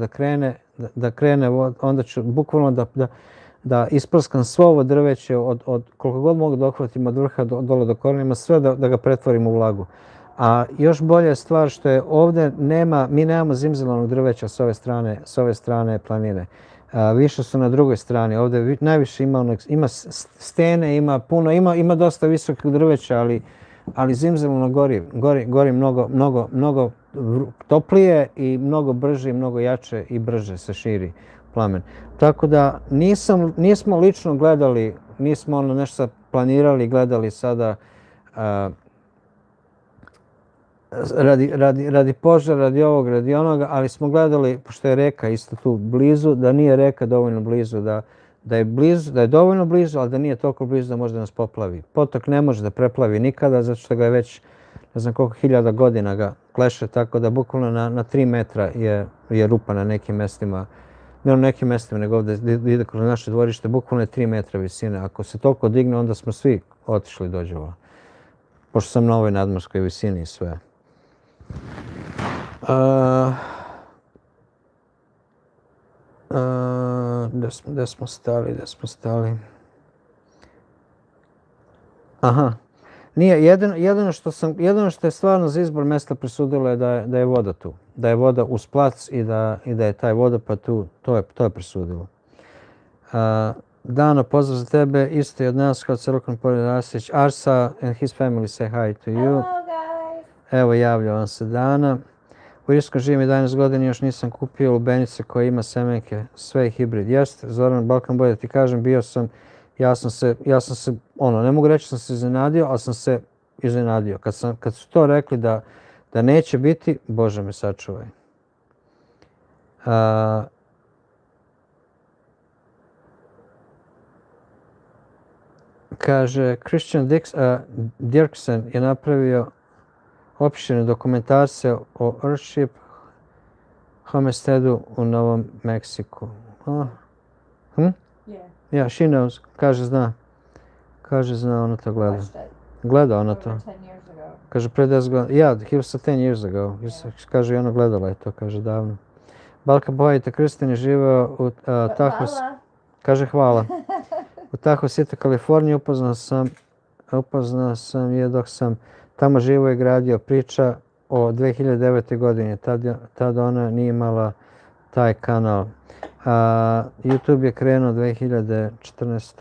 da krene, onda ću bukvalno da isprskam svo ovo drveće od koliko god mogu da ohvatim od vrha dole do korenima, sve da ga pretvorim u vlagu. A još bolja je stvar što je ovdje mi nemamo zimzelanog drveća s ove strane planine. Više su na drugoj strani. Ovdje najviše ima stene, ima dosta visokog drveća, ali zimzelano gori mnogo toplije i mnogo brže i mnogo jače i brže se širi plamen. Tako da nismo lično gledali, nismo nešto planirali, gledali sada radi požara, radi ovog, radi onoga, ali smo gledali, pošto je reka isto tu blizu, da nije reka dovoljno blizu, da je dovoljno blizu, ali da nije toliko blizu da može da nas poplavi. Potok ne može da preplavi nikada, zato što ga je već ne znam koliko hiljada godina ga kleše, tako da bukvalno na 3 metra je rupa na nekim mestima. Ne na nekim mestima, nego ovdje ide kroz naše dvorište, bukvalno je 3 metra visine. Ako se toliko digne, onda smo svi otišli dođu. Pošto sam na ovoj nadmorskoj visini i sve. Gdje smo stali? Aha. Nije, jedino što je stvarno za izbor mjesta presudilo je da je voda tu. Da je voda uz plac i da je taj vodopad tu, to je presudilo. Dano, pozdrav za tebe, isto i od nas, kao Crkvan Pored Rasić. Arsa and his family say hi to you. Hello, guys. Evo, javlja vam se Dana. U Irskom živim 11 godina, još nisam kupio lubenice koja ima semenke, sve je hibrid. Jeste, Zoran Balkan Boy, da ti kažem, ja sam se, ne mogu reći da sam se iznenadio, ali sam se iznenadio. Kad su to rekli da neće biti, Bože me sačuvaj. Kaže, Christian Dirksen je napravio opširne dokumentarce o Earthship homesteadu u Novom Meksiku. Yeah, she knows. Kaže, zna, ona to gleda. Gleda ona to. Kaže, pre 10 godina. Yeah, he was 10 years ago. Kaže, i ona gledala je to, kaže, davno. Balka Bojita Kristin je živeo u Tahoe. Kaže, hvala. U Tahoe City, Kaliforniji, upoznao sam je dok sam tamo živo i gradio. Priča o 2009. godini. Tad ona nije imala taj kanal. YouTube je krenuo 2014.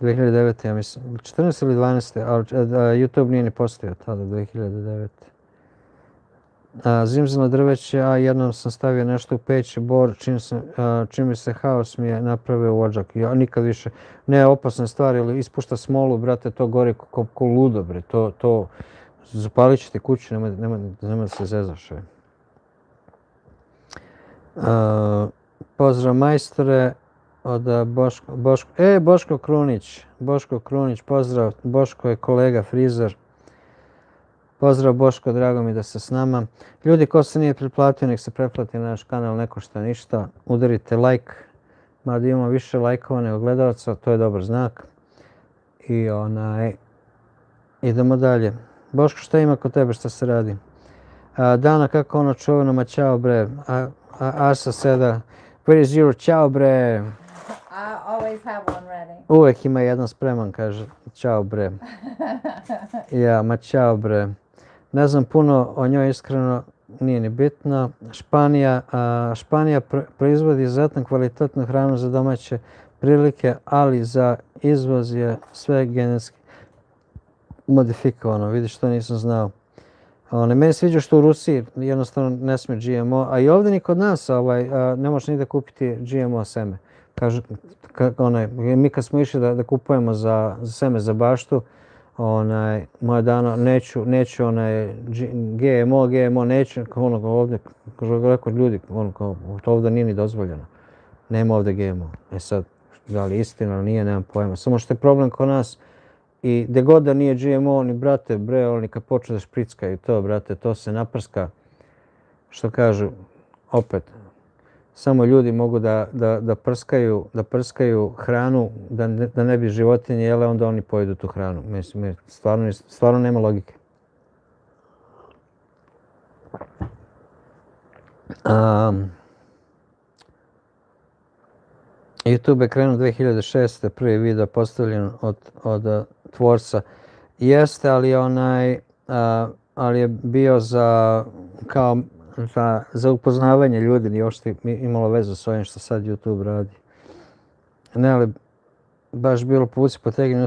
2009. ja mislim. 14 ili 12. Ali YouTube nije ni postojao tada, 2009. Zimzelo drveće, jednom sam stavio nešto u peć i bor, čim se haos mi je napravio u odžak. Ja nikad više, ne opasne stvari, ali ispušta smolu, brate, to gori ko ludo, bre. To zapalit će ti kuću, nemoj da se zezaš. Pozdrav majstore od Boško Krunić, pozdrav. Boško je kolega, frizer. Pozdrav Boško, drago mi da ste s nama. Ljudi, ko se nije pretplatio, nek se pretplati na naš kanal, ne košta ništa. Udarite like, mada imamo više lajkova nego gledalaca, to je dobar znak. I idemo dalje. Boško, šta ima kod tebe, šta se radi? Dana, kako ono čuveno, ma čao bre. Arsa seda, where is your čao bre? I always have one ready. Uvijek ima jedan spreman, kaže, čao bre. Ja, ma čao bre. Ne znam puno o njoj, iskreno nije ni bitno. Španija proizvodi izuzetno kvalitetnu hranu za domaće prilike, ali za izvoz je sve genetski modifikovano. Vidiš, to nisam znao. Meni sviđa što u Rusiji jednostavno ne smije GMO, a i ovdje ni kod nas ne možeš nigde kupiti GMO seme. Mi kad smo išli da kupujemo za seme za baštu, moja Dana, neću GMO, neću, ovdje, rekao ljudi, to ovdje nije ni dozvoljeno. Nema ovdje GMO. Sad, da li istina ili nije, nemam pojma. Samo što je problem kod nas i gdje god da nije GMO, ni brate, oni kad počnu da šprickaju to, brate, to se naprska. Što kažu, opet, samo ljudi mogu da prskaju hranu, da ne bi životinje jele, onda oni pojedu tu hranu. Mislim, stvarno nema logike. YouTube je krenuo 2006. Prvi video postavljen od tvorca. Jeste, ali je bio za upoznavanje ljudi, nije uopšte imalo veze s ovim što sad YouTube radi. Ne, ali baš bilo povuci potegni,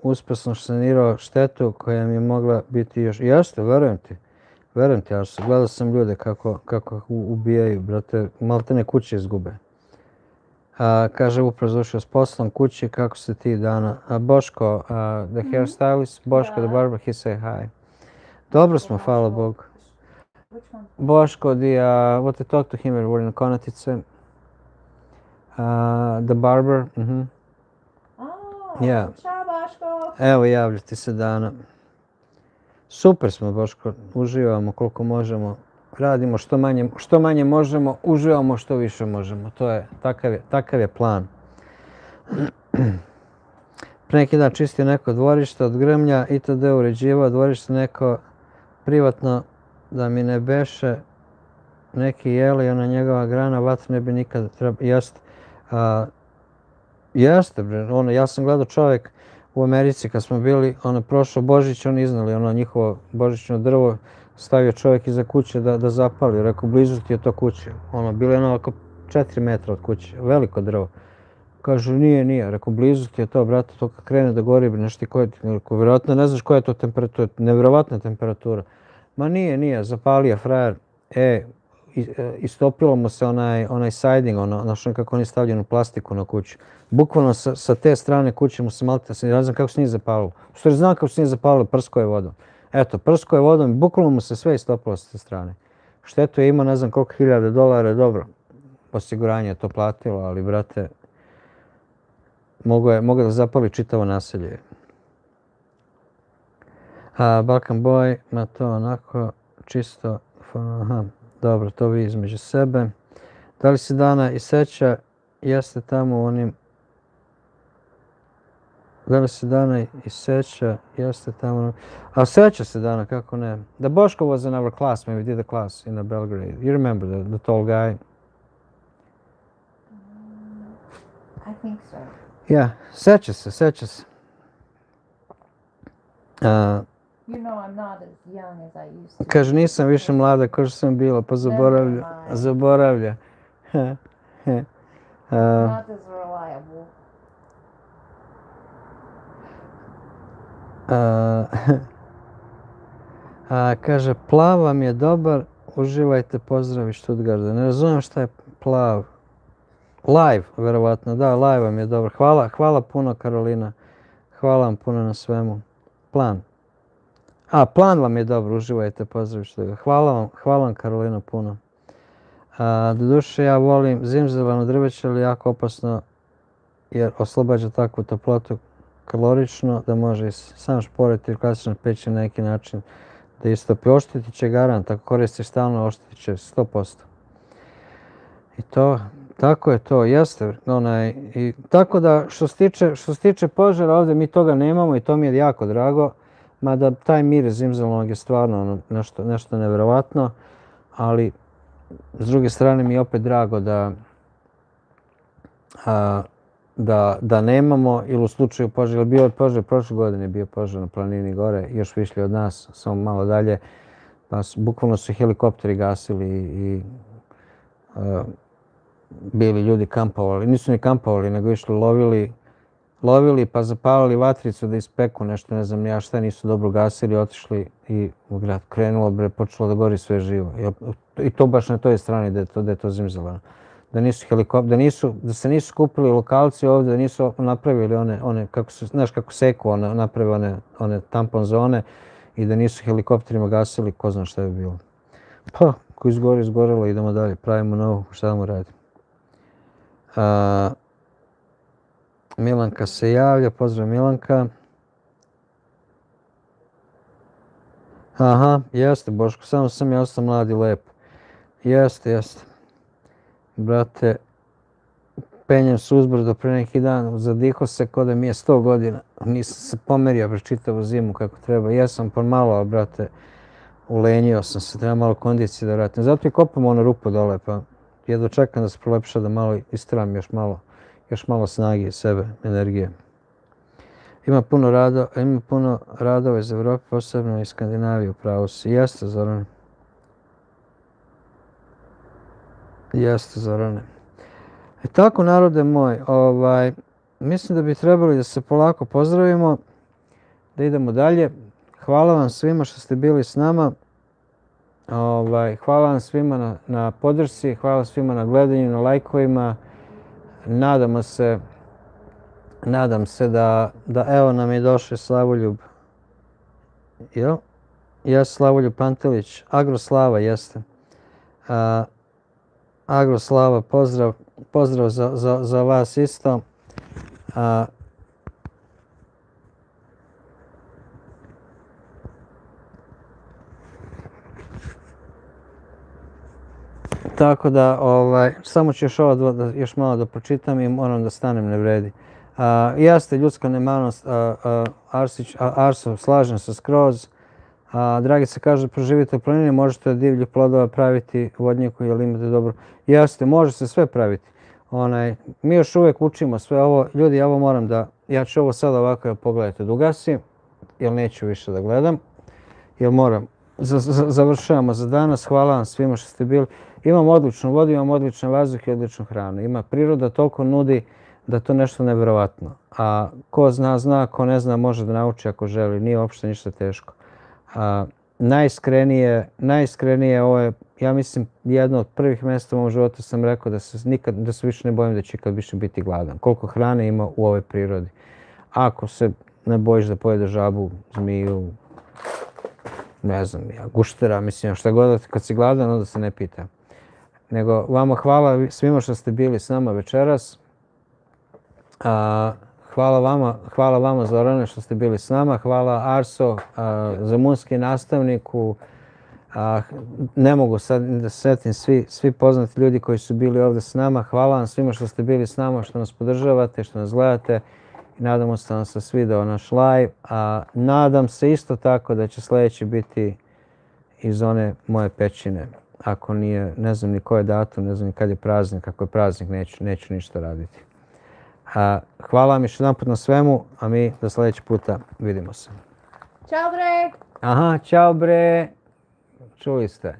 uspio sam sanirao štetu koja mi je mogla biti još. Jeste, verujem ti, Arso. Gledao sam ljude kako ubijaju, brate, maltene kuće izgube. Kaže, upravo završio s poslom kući, kako se ti Dana? Boško, the hairstylist, Boško, the barber, he say hi. Dobro smo, hvala Bogu. Boško, what I talked to him, we're in Konatice. The barber. Yeah. Čao Boško. Evo, javlja ti se Dana. Super smo, Boško, uživamo koliko možemo. Radimo što manje možemo, uživamo što više možemo. Takav je plan. Pre neki dan čistio neko dvorište od grmlja, itd. Uređivao dvorište neko privatno, da mi ne beše neki jeli, ona njegova grana, vatru ne bi nikada trebao. Jeste, bre, ono, ja sam gledao čovjek u Americi kad smo bili, ono, prošao Božić, oni iznali, ono, njihovo božićno drvo, stavio čovjek iza kuće da zapali, rekao, blizu ti je to kuće, ono, bilo je ono oko 4 metra od kuće, veliko drvo. Kažu, nije, rekao, blizu ti je to, brate, to kad krene da gori, nešto ti koje ti, rekao, vjerojatno ne znaš koja je to temperatura, nevjerovatna temperatura. Ma nije, zapalio frajer, istopilo mu se onaj siding, znaš kako oni stavljaju plastiku na kuću. Bukvalno sa te strane kuće mu se ne znam kako se nije zapalilo. U stvari znam kako se nije zapalilo, prsko je vodom. Eto, prsko je vodom i bukvalno mu se sve istopilo sa te strane. Štetu je imao ne znam koliko $1000, dobro, osiguranje je to platilo, ali brate, mogu da zapali čitavo naselje. Balkan Boy, ma to onako čisto, aha. Dobro, to vi između sebe. Da li se Dana i seća? Jeste tamo u onim... Da li se Dana i seća? Jeste tamo... A seća se Dana, kako ne? The Boško was in our class when we did the class in Belgrade. You remember the tall guy? I think so. Yeah, seća se. You know I'm not as young as I used to. Kaže, nisam više mlada kao što sam bila, pa zaboravlja. Not as reliable. Kaže, plav vam je dobar, uživajte, pozdravi Stuttgarda. Ne razumijem šta je plav. Live, verovatno, da, live vam je dobar. Hvala puno, Karolina. Hvala vam puno na svemu. Plan. Plan vam je dobro, uživajte, pozdravi Stuttgarda. Hvala vam, Karolina, puno. Doduše, ja volim zimzeleno drveće, ali jako opasno, jer oslobađa takvu toplotu kalorično, da može sam šporiti ili klasična peć na neki način da istopi. Oštetit će garant, ako koristiš stalno, oštetit će 100%. I to, tako je to, jeste. I tako da, što se tiče požara ovdje, mi toga nemamo i to mi je jako drago, mada taj miris zimzelenog je stvarno nešto nevjerovatno, ali s druge strane mi je opet drago da nemamo, ili u slučaju požara, bio je požar prošle godine, bio požar na planini gore, još višli od nas, samo malo dalje, pa bukvalno su helikopteri gasili i bili ljudi kampovali, nisu ni kampovali, nego išli lovili pa zapalili vatricu da ispeku nešto, ne znam ja šta, nisu dobro gasili, otišli i u grad krenulo, počelo da gori sve živo. I to baš na toj strani da je to zimzeleno. Da se nisu skupili lokalci ovdje, da nisu napravili one znaš kako seku, naprave one tampon zone i da nisu helikopterima gasili, ko zna šta je bilo. Pa, ko izgorelo, idemo dalje, pravimo novu, šta da mu radimo. Milanka se javlja, pozdrav Milanka. Aha, jeste Boško, samo sam ja ostao mlad i lep. Jeste. Brate, penjem se uzbrdo pre neki dan, zadihao se ko da mi je 100 godina. Nisam se pomerio pre čitavu zimu kako treba. Jesam pomalo, ali brate, ulenjio sam se, treba malo kondicije da vratim. Zato i kopam onu rupu dole, pa jedva čekam da se prolepša, da malo istiram još malo snage iz sebe, energije. Ima puno radova iz Evrope, posebno iz Skandinavije, upravo si. Jeste, Zorane. I tako, narode moj, mislim da bi trebali da se polako pozdravimo, da idemo dalje. Hvala vam svima što ste bili s nama. Hvala vam svima na podršci, hvala svima na gledanju, na lajkovima. Nadam se da evo nam je došao Slavoljub. Jeste Slavoljub Pantelić, Agroslava jeste. Agroslava, pozdrav za vas isto. Tako da, samo ću još malo da pročitam i moram da stanem, ne vredi. Jeste ljudska nemarnost, Arso, slažem se skroz. Dragica kaže, proživite u planini, možete od divljih plodova praviti vodnjaku jer imate dobro. Jeste, može se sve praviti. Mi još uvijek učimo sve ovo. Ljudi, ja ću ovo sad ovako, pogledajte, da ugasim, jer neću više da gledam, jer moram. Završavamo za danas. Hvala vam svima što ste bili. Imam odličnu vodu, imam odličan vazduh i odličnu hranu. Ima priroda toliko nudi da je to nešto nevjerovatno. A ko zna, zna, ko ne zna može da nauči ako želi. Nije uopšte ništa teško. Najiskrenije ovo je, ja mislim, jedno od prvih mjesta u mom životu sam rekao da se više ne bojim da će ikad više biti gladan. Koliko hrane ima u ovoj prirodi. Ako se ne bojiš da pojede žabu, zmiju, ne znam, guštera, mislim, šta god, kad si gladan, onda se ne pita. Nego, vama hvala svima što ste bili s nama večeras. Hvala vama Zorane što ste bili s nama. Hvala Arso, Zemunski nastavniku. Ne mogu sad da se setim svi poznati ljudi koji su bili ovdje s nama. Hvala vam svima što ste bili s nama, što nas podržavate, što nas gledate. I nadamo se da vam se svidao naš live. Nadam se isto tako da će sljedeći biti iz one moje pećine. Ako nije, ne znam ni koji je datum, ne znam ni kad je praznik. Ako je praznik, neću ništa raditi. Hvala vam još jedan put na svemu, a mi do sljedeći puta vidimo se. Ćao bre! Aha, čao bre! Čuli ste.